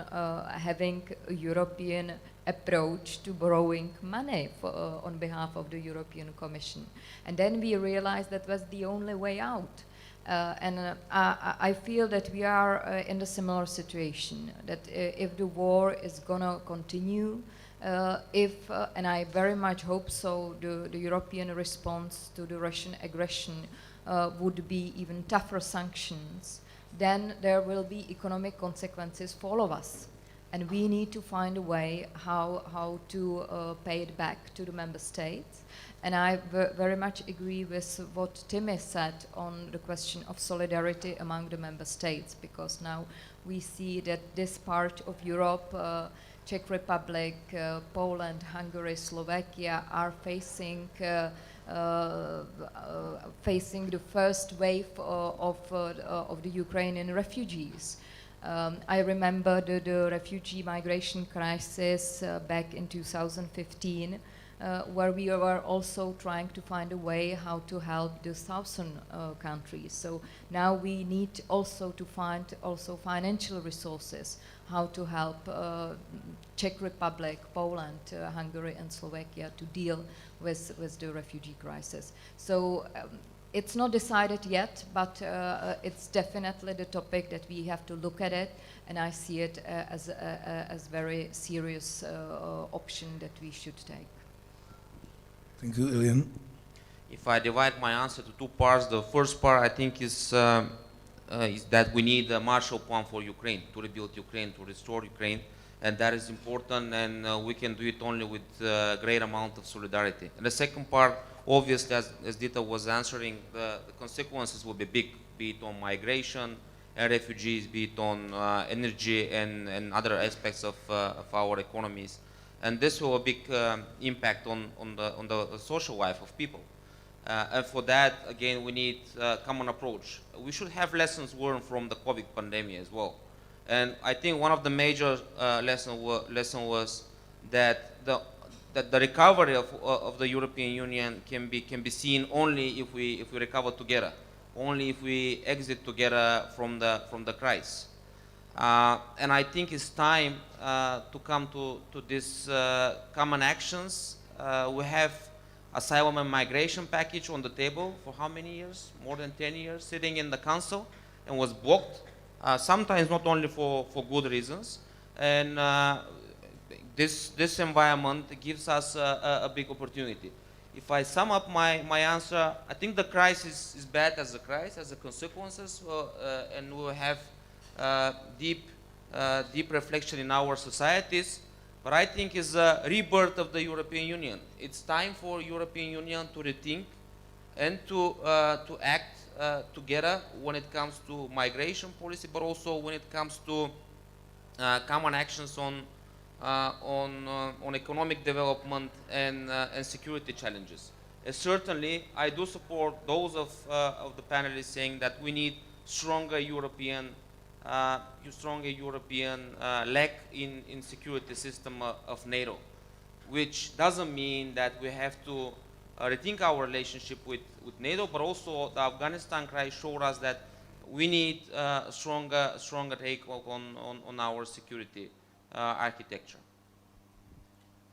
having a European approach to borrowing money on behalf of the European Commission. And then we realized that was the only way out. I feel that we are in a similar situation, that if the war is going to continue, and I very much hope so, the European response to the Russian aggression would be even tougher sanctions, then there will be economic consequences for all of us. And we need to find a way how to pay it back to the member states. And I very much agree with what Timmy said on the question of solidarity among the member states, because now we see that this part of Europe, Czech Republic, Poland, Hungary, Slovakia, are facing the first wave of the Ukrainian refugees. I remember the refugee migration crisis back in 2015, where we were also trying to find a way how to help the southern countries. So now we need also to find also financial resources, how to help Czech Republic, Poland, Hungary and Slovakia to deal with the refugee crisis. So it's not decided yet, but it's definitely the topic that we have to look at it, and I see it as a very serious option that we should take. Thank you, Ilhan. If I divide my answer to two parts, the first part I think is that we need a Marshall Plan for Ukraine, to rebuild Ukraine, to restore Ukraine, and that is important, and we can do it only with a great amount of solidarity. And the second part, obviously, as Dita was answering, the consequences will be big, be it on migration and refugees, be it on energy and other aspects of our economies. And this will have a big impact on the social life of people. And for that, again, we need a common approach. We should have lessons learned from the COVID pandemic as well. And I think one of the major lesson was that the recovery of the European Union can be seen only if we recover together, only if we exit together from the crisis. And I think it's time to come to these common actions. We have asylum and migration package on the table for how many years? More than 10 years, sitting in the council, and was blocked, sometimes not only for good reasons. And this environment gives us a big opportunity. If I sum up my answer, I think the crisis is bad as a crisis, as a consequences, and we will have deep reflection in our societies. But I think it's a rebirth of the European Union. It's time for European Union to rethink and to act together when it comes to migration policy, but also when it comes to common actions on economic development and security challenges. Certainly, I do support those of the panelists saying that we need stronger European leg in security system of NATO, which doesn't mean that we have to rethink our relationship with NATO, but also the Afghanistan crisis showed us that we need a stronger take on our security architecture.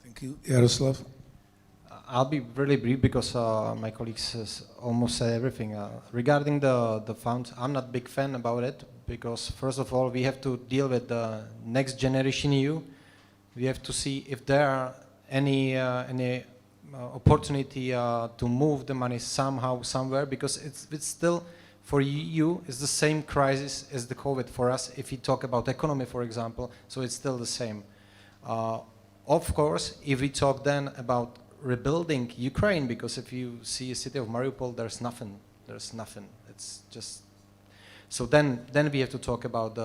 Thank you. Jaroslav? I'll be really brief because my colleagues almost said everything. Regarding the fund, I'm not a big fan about it because first of all, we have to deal with the next generation EU. We have to see if there are any opportunity to move the money somehow, somewhere, because it's still, for EU, it's the same crisis as the COVID for us. If you talk about economy, for example, so it's still the same. Of course, if we talk then about rebuilding Ukraine, because if you see a city of Mariupol, there's nothing. It's just, so then we have to talk about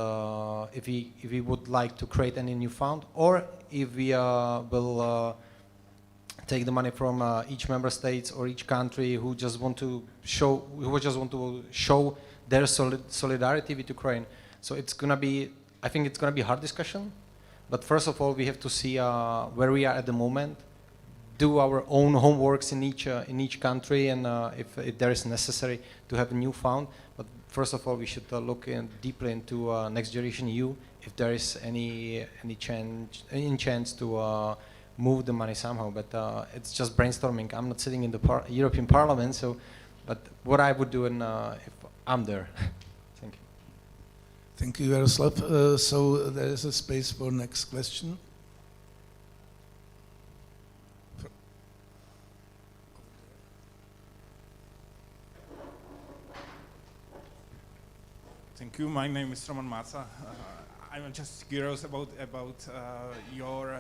if we would like to create any new fund, or if we will take the money from each member states or each country who just want to show their solidarity with Ukraine. So it's gonna be, I think it's gonna be a hard discussion. But first of all, we have to see where we are at the moment, do our own homeworks in each country, and if there is necessary to have a new fund. But first of all, we should look deeply into next generation EU if there is any chance to move the money somehow. But it's just brainstorming. I'm not sitting in the European Parliament, so. But what I would do, if I'm there. Thank you. Thank you, Jaroslav. So there is a space for next question. Thank you. My name is Roman Maca. I'm just curious about your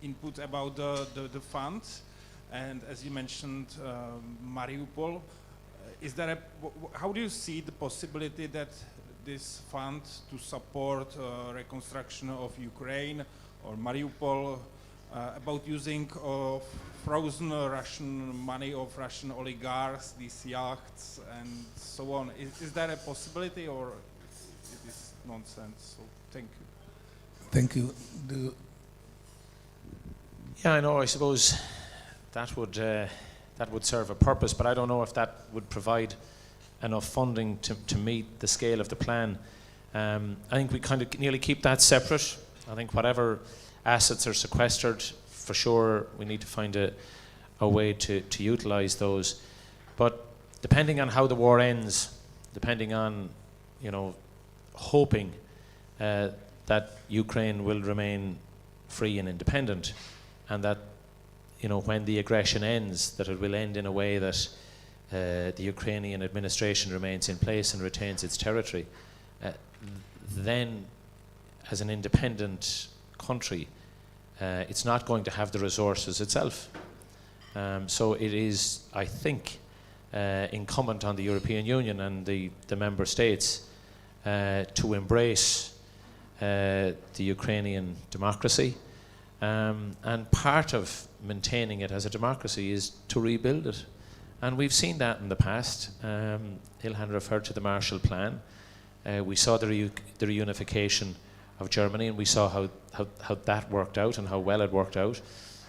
input about the fund, and as you mentioned, Mariupol. Is there how do you see the possibility that this fund to support reconstruction of Ukraine or Mariupol, about using of frozen Russian money of Russian oligarchs, these yachts and so on? Is that a possibility, or it is nonsense? So thank you. Thank you. Yeah, I know. I suppose that would serve a purpose, but I don't know if that would provide enough funding to meet the scale of the plan. I think we kind of nearly keep that separate. I think whatever assets are sequestered, for sure, we need to find a way to utilize those. But depending on how the war ends, depending on, hoping that Ukraine will remain free and independent, and that, when the aggression ends, that it will end in a way that the Ukrainian administration remains in place and retains its territory, then as an independent country, it's not going to have the resources itself. So it is, I think, incumbent on the European Union and the member states to embrace the Ukrainian democracy. And part of maintaining it as a democracy is to rebuild it. And we've seen that in the past. Ilhan referred to the Marshall Plan. We saw the reunification of Germany, and we saw how that worked out and how well it worked out.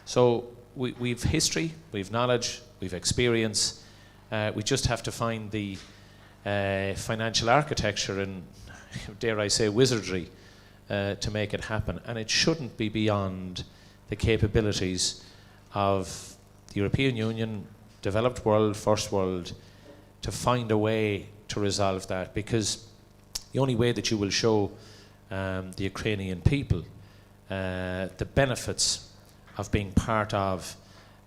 So we've history, we've knowledge, we've experience. We just have to find the financial architecture and, dare I say, wizardry to make it happen. And it shouldn't be beyond the capabilities of the European Union, developed world, first world, to find a way to resolve that. Because the only way that you will show the Ukrainian people the benefits of being part of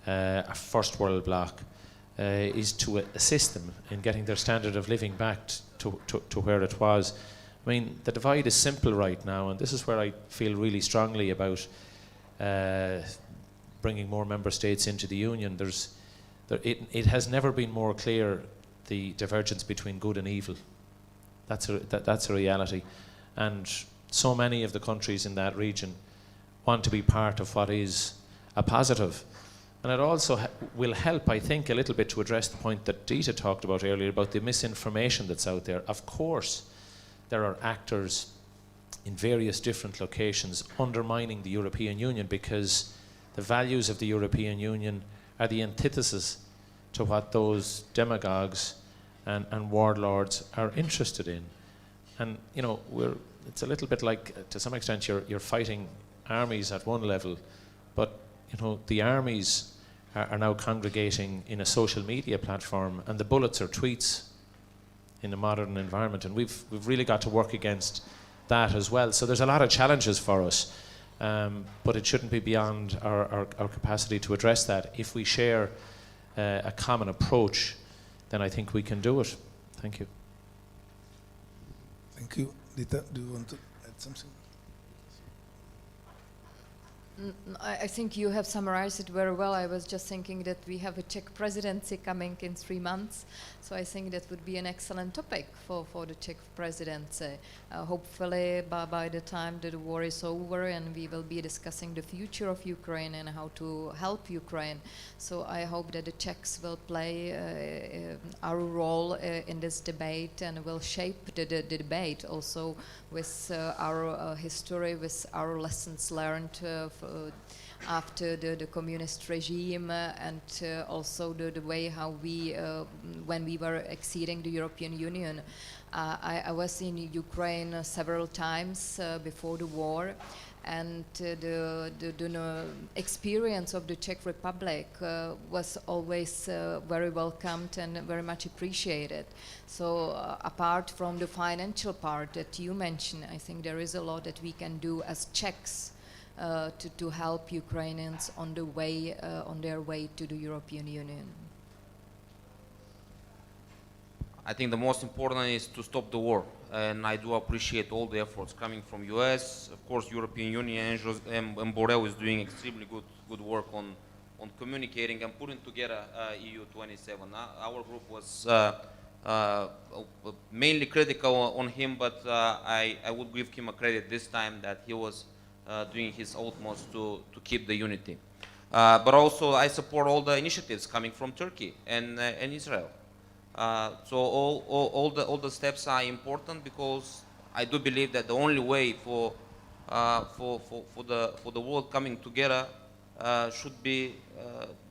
a first world bloc is to assist them in getting their standard of living back to where it was. I mean, the divide is simple right now, and this is where I feel really strongly about bringing more member states into the Union. It has never been more clear, the divergence between good and evil. That's a reality. And so many of the countries in that region want to be part of what is a positive. And it also will help, I think, a little bit to address the point that Dita talked about earlier about the misinformation that's out there. Of course, there are actors in various different locations undermining the European Union because the values of the European Union are the antithesis to what those demagogues and warlords are interested in. And, you know, it's a little bit like, to some extent, you're fighting armies at one level, but, you know, the armies are now congregating in a social media platform, and the bullets are tweets in a modern environment, and we've really got to work against that as well. So there's a lot of challenges for us, but it shouldn't be beyond our capacity to address that. If we share a common approach, then I think we can do it. Thank you. Thank you. Dita, do you want to add something? I think you have summarized it very well. I was just thinking that we have a Czech presidency coming in 3 months, so I think that would be an excellent topic for the Czech presidency. Hopefully by the time that the war is over and we will be discussing the future of Ukraine and how to help Ukraine. So I hope that the Czechs will play our role in this debate and will shape the debate also with our history, with our lessons learned after the communist regime, and also the way how we, when we were exceeding the European Union. I was in Ukraine several times before the war, and the experience of the Czech Republic was always very welcomed and very much appreciated. So apart from the financial part that you mentioned, I think there is a lot that we can do as Czechs to help Ukrainians on their way to the European Union. I think the most important is to stop the war, and I do appreciate all the efforts coming from US. Of course, European Union and Borrell is doing extremely good work on communicating and putting together EU 27. Our group was mainly critical on him, but I would give him a credit this time that he was doing his utmost to keep the unity. But also I support all the initiatives coming from Turkey and Israel. So all the steps are important, because I do believe that the only way for the world coming together should be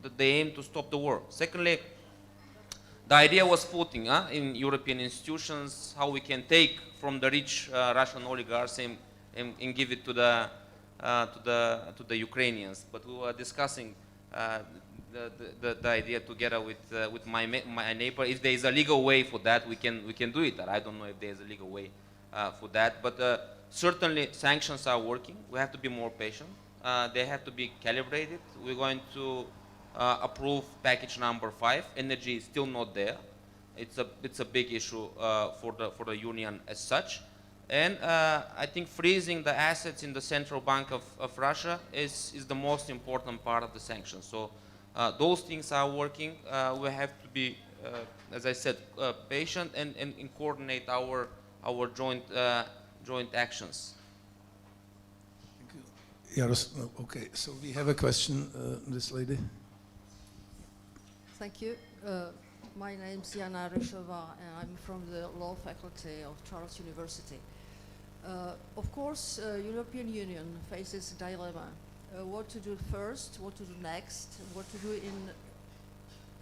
the aim to stop the war. Secondly, the idea was putting in European institutions how we can take from the rich Russian oligarchs and give it to the Ukrainians. But we were discussing the idea together with my neighbor. If there is a legal way for that, we can do it. I don't know if there is a legal way for that, but certainly sanctions are working. We have to be more patient. They have to be calibrated. We're going to approve package number 5. Energy is still not there. It's a big issue for the union as such. And I think freezing the assets in the central bank of Russia is the most important part of the sanctions. So those things are working. We have to be, as I said, patient and coordinate our joint actions. Thank you. Jaroslav, okay, so we have a question, this lady. Thank you. My name is Jaroslava, and I'm from the law faculty of Charles University. Of course, European Union faces a dilemma. What to do first, what to do next, what to do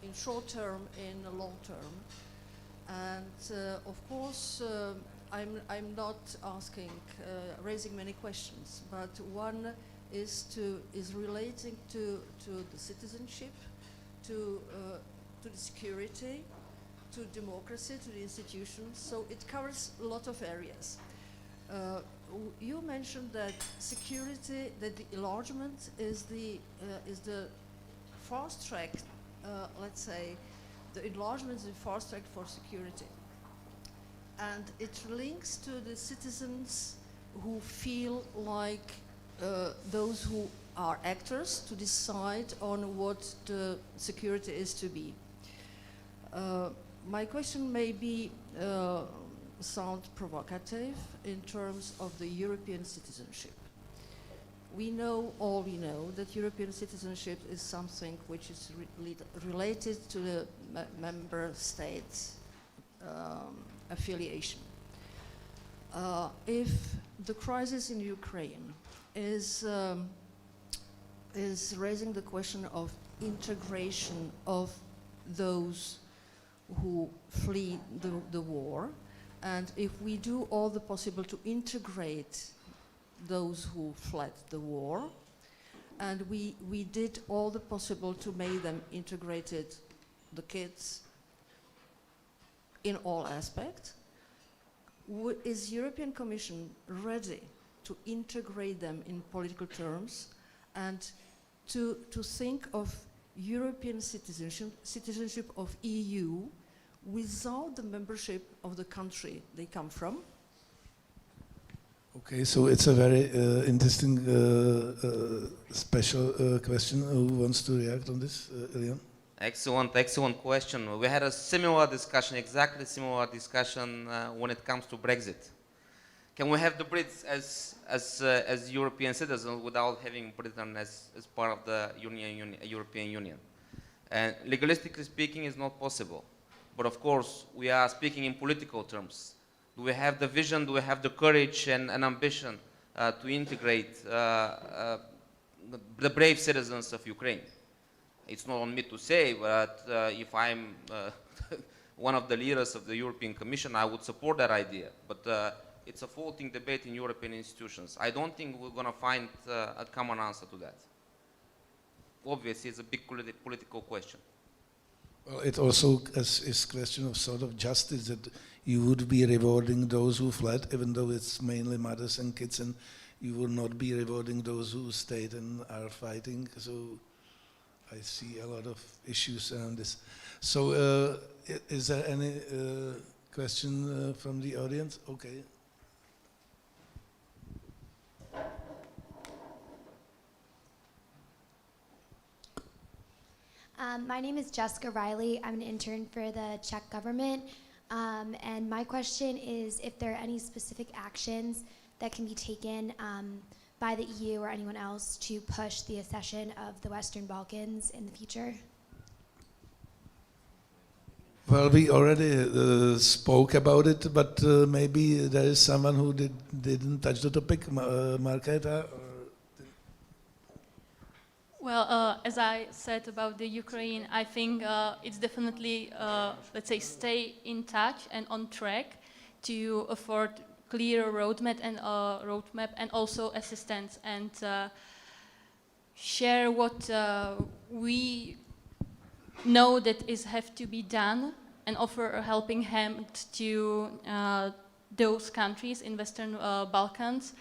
in short term, in long term. And of course, I'm not raising many questions, but one is relating to the citizenship, to the security, to democracy, to the institutions. So it covers a lot of areas. you mentioned that security, that the enlargement is the fast track. Let's say, the enlargement is the fast track for security, and it links to the citizens who feel like those who are actors to decide on what the security is to be. My question may be sound provocative in terms of the European citizenship. We know that European citizenship is something which is related to the member states' affiliation. If the crisis in Ukraine is raising the question of integration of those who flee the war, and if we do all the possible to integrate those who fled the war, and we did all the possible to make them integrated, the kids, in all aspects, is European Commission ready to integrate them in political terms and to think of European citizenship of EU without the membership of the country they come from? Okay, so it's a very interesting, special question. Who wants to react on this, Ilhan? Excellent question. We had a similar discussion, exactly similar discussion when it comes to Brexit. Can we have the Brits as European citizens without having Britain as part of the European Union? And legalistically speaking, it's not possible. But of course, we are speaking in political terms. Do we have the vision, do we have the courage and ambition to integrate the brave citizens of Ukraine? It's not on me to say, but if I'm one of the leaders of the European Commission, I would support that idea. But it's a floating debate in European institutions. I don't think we're going to find a common answer to that. Obviously, it's a big political question. Well, it also is a question of sort of justice, that you would be rewarding those who fled, even though it's mainly mothers and kids, and you will not be rewarding those who stayed and are fighting. So I see a lot of issues around this. So is there any question from the audience? Okay. My name is Jessica Riley. I'm an intern for the Czech government. And my question is if there are any specific actions that can be taken by the EU or anyone else to push the accession of the Western Balkans in the future? Well, we already spoke about it, but maybe there is someone who didn't touch the topic, Markéta? Well, as I said about the Ukraine, I think it's definitely, let's say, stay in touch and on track to afford clear roadmap and also assistance, and share what we know that have to be done, and offer a helping hand to those countries in Western Balkans.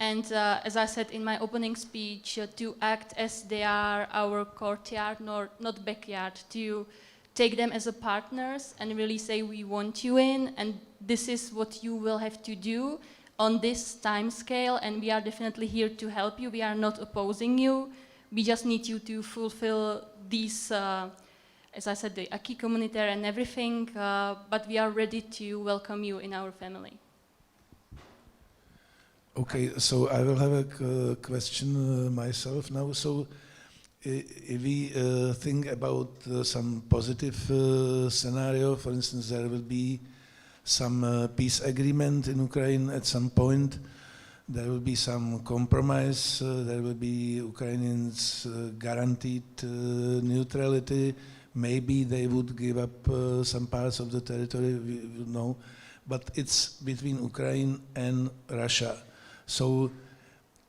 And as I said in my opening speech, to act as they are our courtyard, not backyard, to take them as a partners and really say we want you in, and this is what you will have to do on this time scale, and we are definitely here to help you. We are not opposing you. We just need you to fulfill these, as I said, the acquis communautaire and everything, but we are ready to welcome you in our family. Okay, so I will have a question myself now. So if we think about some positive scenario, for instance, there will be some peace agreement in Ukraine at some point, there will be some compromise, there will be Ukrainians guaranteed neutrality, maybe they would give up some parts of the territory, we will know, but it's between Ukraine and Russia. So,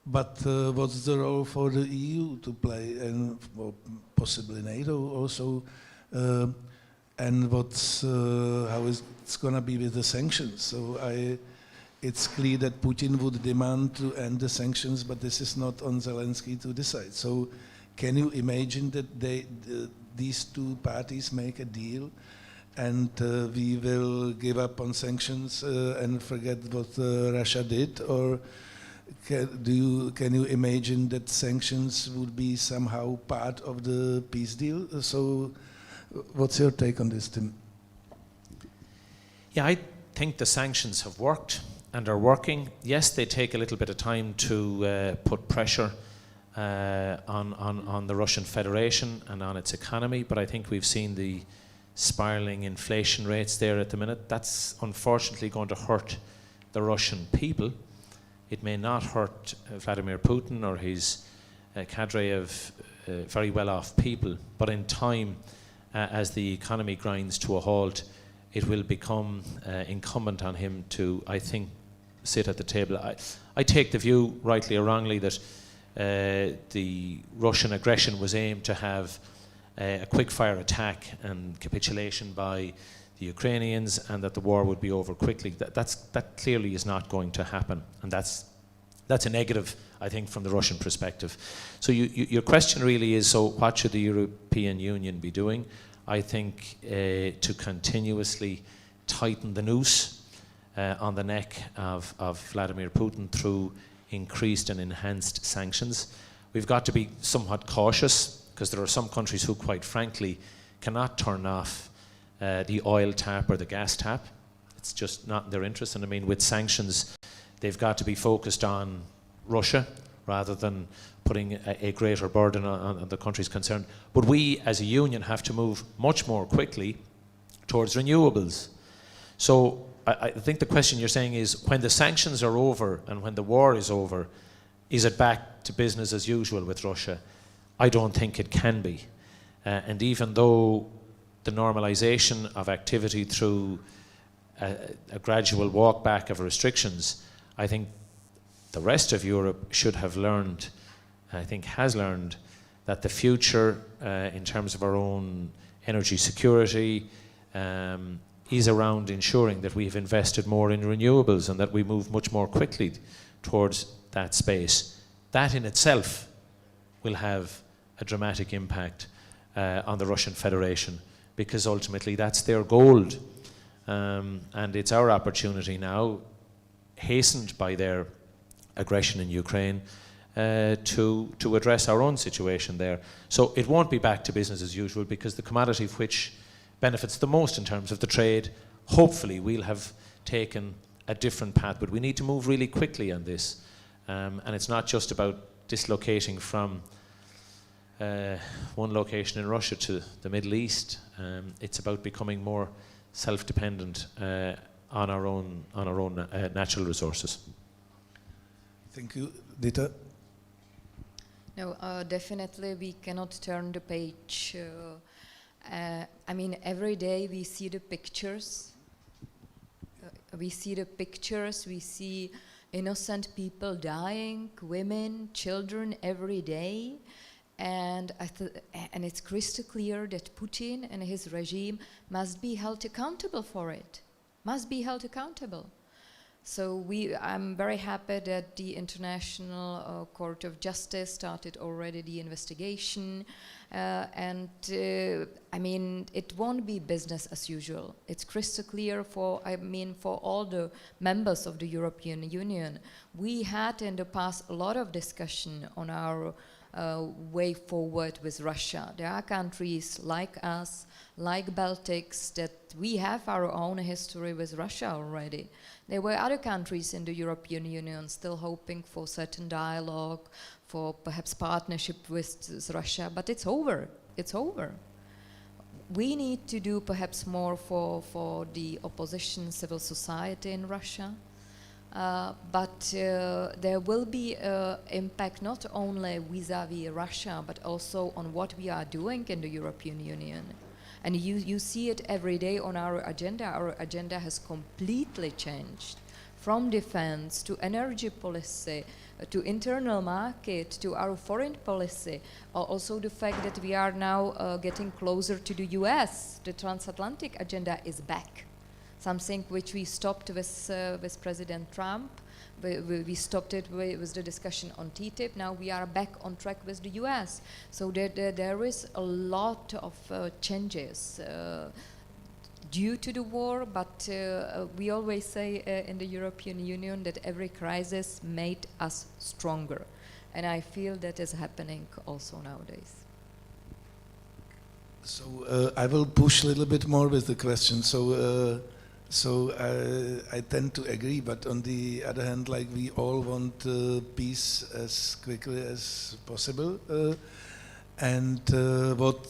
but what's the role for the EU to play, and well, possibly NATO also, and what's how is it's going to be with the sanctions? So it's clear that Putin would demand to end the sanctions, but this is not on Zelensky to decide. So can you imagine that these two parties make a deal and we will give up on sanctions and forget what Russia did? Or can you imagine that sanctions would be somehow part of the peace deal? So what's your take on this, Tim? Yeah, I think the sanctions have worked and are working. Yes, they take a little bit of time to put pressure on the Russian Federation and on its economy, but I think we've seen the spiralling inflation rates there at the minute. That's unfortunately going to hurt the Russian people. It may not hurt Vladimir Putin or his cadre of very well-off people, but in time, as the economy grinds to a halt, it will become incumbent on him to, I think, sit at the table. I take the view, rightly or wrongly, that the Russian aggression was aimed to have a quick-fire attack and capitulation by the Ukrainians, and that the war would be over quickly. That clearly is not going to happen, and that's a negative, I think, from the Russian perspective. So your question really is, so what should the European Union be doing? I think to continuously tighten the noose on the neck of Vladimir Putin through increased and enhanced sanctions. We've got to be somewhat cautious, because there are some countries who, quite frankly, cannot turn off the oil tap or the gas tap. It's just not in their interest. And I mean, with sanctions, they've got to be focused on Russia rather than putting a greater burden on the countries concerned. But we, as a union, have to move much more quickly towards renewables. So I think the question you're saying is, when the sanctions are over and when the war is over, is it back to business as usual with Russia? I don't think it can be. And even though the normalization of activity through a gradual walk back of restrictions, I think the rest of Europe should have learned, I think has learned, that the future in terms of our own energy security is around ensuring that we've invested more in renewables and that we move much more quickly towards that space. That in itself will have a dramatic impact on the Russian Federation, because ultimately that's their goal. And it's our opportunity now, hastened by their aggression in Ukraine, to address our own situation there. So it won't be back to business as usual, because the commodity which benefits the most in terms of the trade, hopefully we'll have taken a different path. But we need to move really quickly on this. And it's not just about dislocating from one location in Russia to the Middle East. It's about becoming more self-dependent on our own natural resources. Thank you. Dita? No, definitely we cannot turn the page. I mean, every day we see the pictures. We see innocent people dying, women, children every day. And it's crystal clear that Putin and his regime must be held accountable for it. Must be held accountable. So I'm very happy that the International Court of Justice started already the investigation. I mean, it won't be business as usual. It's crystal clear for all the members of the European Union. We had in the past a lot of discussion on our way forward with Russia. There are countries like us, like Baltics, that we have our own history with Russia already. There were other countries in the European Union still hoping for certain dialogue, for perhaps partnership with Russia, but it's over. It's over. We need to do perhaps more for the opposition, civil society in Russia. But there will be impact not only vis-à-vis Russia, but also on what we are doing in the European Union. And you see it every day on our agenda. Our agenda has completely changed, from defense to energy policy, to internal market, to our foreign policy. Also the fact that we are now getting closer to the US. The transatlantic agenda is back. something which we stopped with President Trump. We stopped it with the discussion on TTIP. Now we are back on track with the US. So there is a lot of changes due to the war, but we always say in the European Union that every crisis made us stronger. And I feel that is happening also nowadays. So I will push a little bit more with the question. So I tend to agree, but on the other hand, like we all want peace as quickly as possible. And what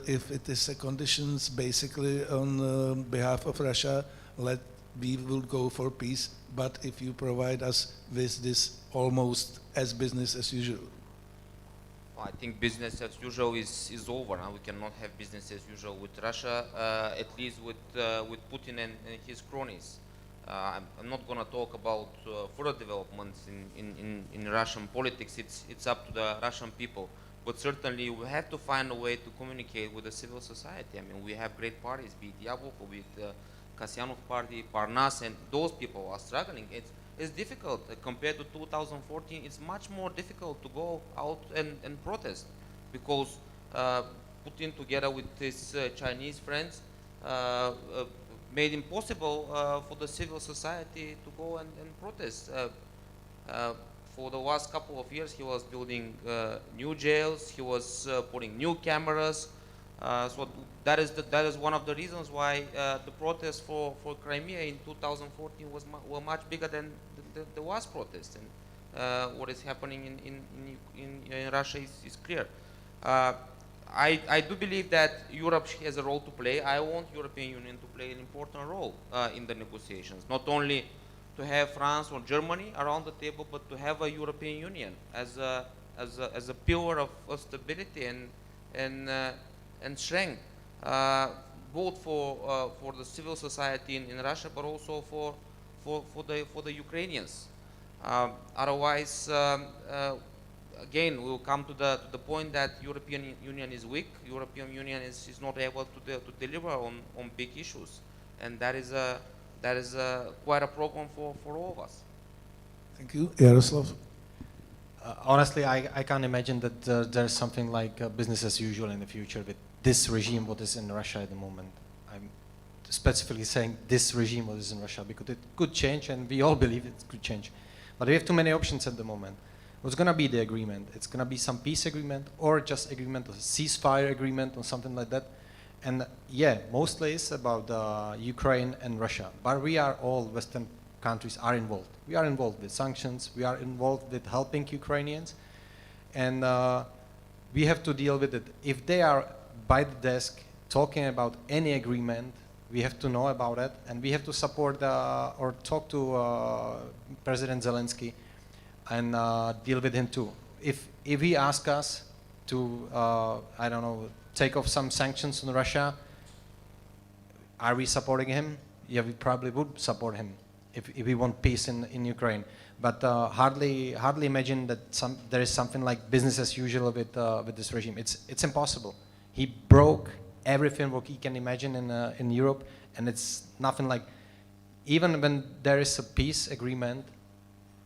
if it is a conditions basically on behalf of Russia, we will go for peace, but if you provide us with this almost as business as usual. I think business as usual is over now. We cannot have business as usual with Russia, at least with Putin and his cronies. I'm not going to talk about further developments in Russian politics. It's up to the Russian people. But certainly we have to find a way to communicate with the civil society. I mean, we have great parties, be it Yabloko, be it Kasyanov party, Parnas, and those people are struggling. It's difficult compared to 2014. It's much more difficult to go out and protest because Putin, together with his Chinese friends, made impossible for the civil society to go and protest. For the last couple of years, he was building new jails. He was putting new cameras. So that is one of the reasons why the protests for Crimea in 2014 were much bigger than the last protest. And what is happening in Russia is clear. I do believe that Europe has a role to play. I want European Union to play an important role in the negotiations, not only to have France or Germany around the table, but to have a European Union as a pillar of stability and strength, both for the civil society in Russia, but also for the Ukrainians. Otherwise, again, we will come to the point that European Union is weak. European Union is not able to deliver on big issues, and that is quite a problem for all of us. Thank you, Jaroslav. Honestly, I can't imagine that there's something like business as usual in the future with this regime, what is in Russia at the moment. I'm specifically saying this regime, what is in Russia, because it could change, and we all believe it could change. But we have too many options at the moment. What's going to be the agreement? It's going to be some peace agreement or just agreement, a ceasefire agreement or something like that. And yeah, mostly it's about Ukraine and Russia. But we are all Western countries are involved. We are involved with sanctions. We are involved with helping Ukrainians. And we have to deal with it. If they are by the desk talking about any agreement, we have to know about it. And we have to support or talk to President Zelensky and deal with him too. If he asks us to, I don't know, take off some sanctions on Russia, are we supporting him? Yeah, we probably would support him if we want peace in Ukraine. But hardly imagine that there is something like business as usual with this regime. It's impossible. He broke everything what he can imagine in Europe, and it's nothing like. Even when there is a peace agreement,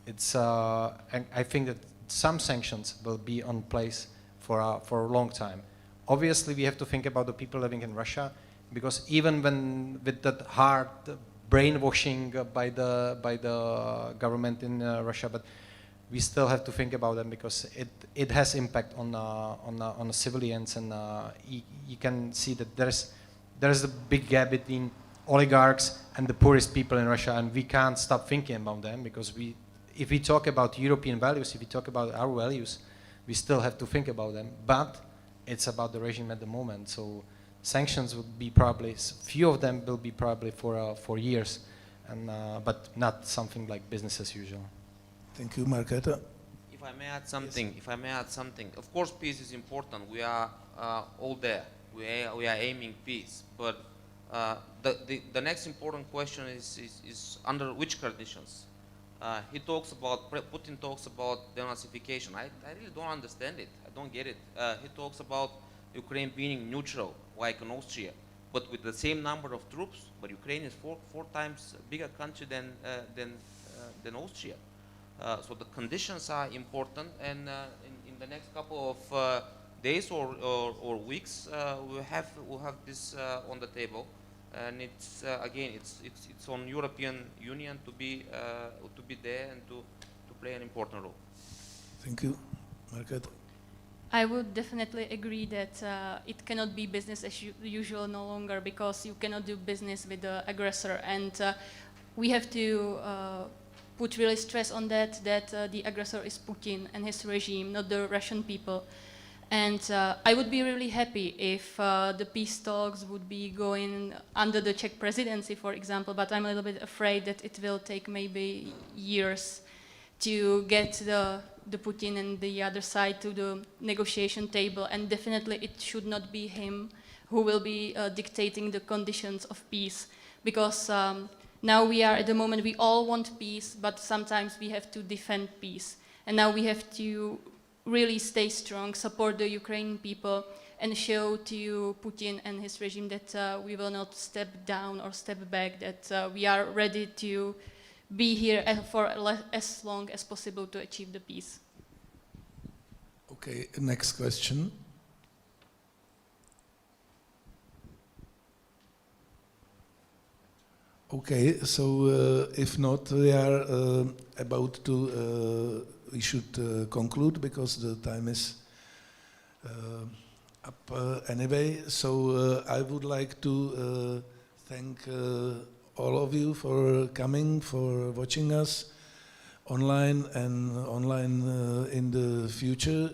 it's. And I think that some sanctions will be on place for a long time. Obviously, we have to think about the people living in Russia, because even when with that hard brainwashing by the government in Russia, but we still have to think about them because it has impact on the civilians, and you can see that there's a big gap between oligarchs and the poorest people in Russia, and we can't stop thinking about them because if we talk about European values, if we talk about our values, we still have to think about them. But it's about the regime at the moment. So sanctions would be probably, few of them will be probably for years, and but not something like business as usual. Thank you, Markéta. If I may add something, of course peace is important. We are all there. We are aiming peace, but the next important question is under which conditions? Putin talks about denazification. I really don't understand it. I don't get it. He talks about Ukraine being neutral, like in Austria. but with the same number of troops. But Ukraine is four times bigger country than Austria. So the conditions are important, and in the next couple of days or weeks, we'll have this on the table, and it's again it's on European Union to be there and to play an important role. Thank you, Markéta. I would definitely agree that it cannot be business as usual no longer, because you cannot do business with the aggressor, and we have to put really stress on that the aggressor is Putin and his regime, not the Russian people. And I would be really happy if the peace talks would be going under the Czech presidency, for example, but I'm a little bit afraid that it will take maybe years to get the Putin and the other side to the negotiation table, and definitely it should not be him who will be dictating the conditions of peace, because now we are at the moment, we all want peace, but sometimes we have to defend peace, and now we have to really stay strong, support the Ukrainian people, and show to Putin and his regime that we will not step down or step back, that we are ready to be here for as long as possible to achieve the peace. Okay, next question. Okay, so if not, we are about to, we should conclude because the time is up anyway. So I would like to thank all of you for coming, for watching us online and online in the future.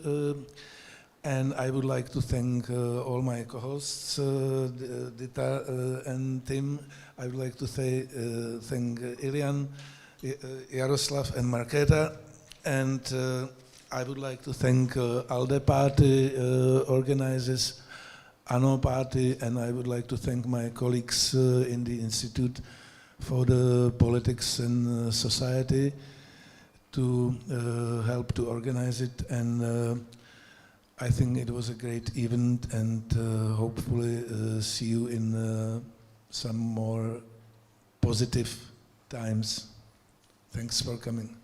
And I would like to thank all my co-hosts, Dita and Tim. I would like to thank Ilhan, Jaroslav and Markéta. And I would like to thank ALDE party organizers, ANO party, and I would like to thank my colleagues in the Institute for the Politics and Society to help to organize it. And I think it was a great event, and hopefully see you in some more positive times. Thanks for coming.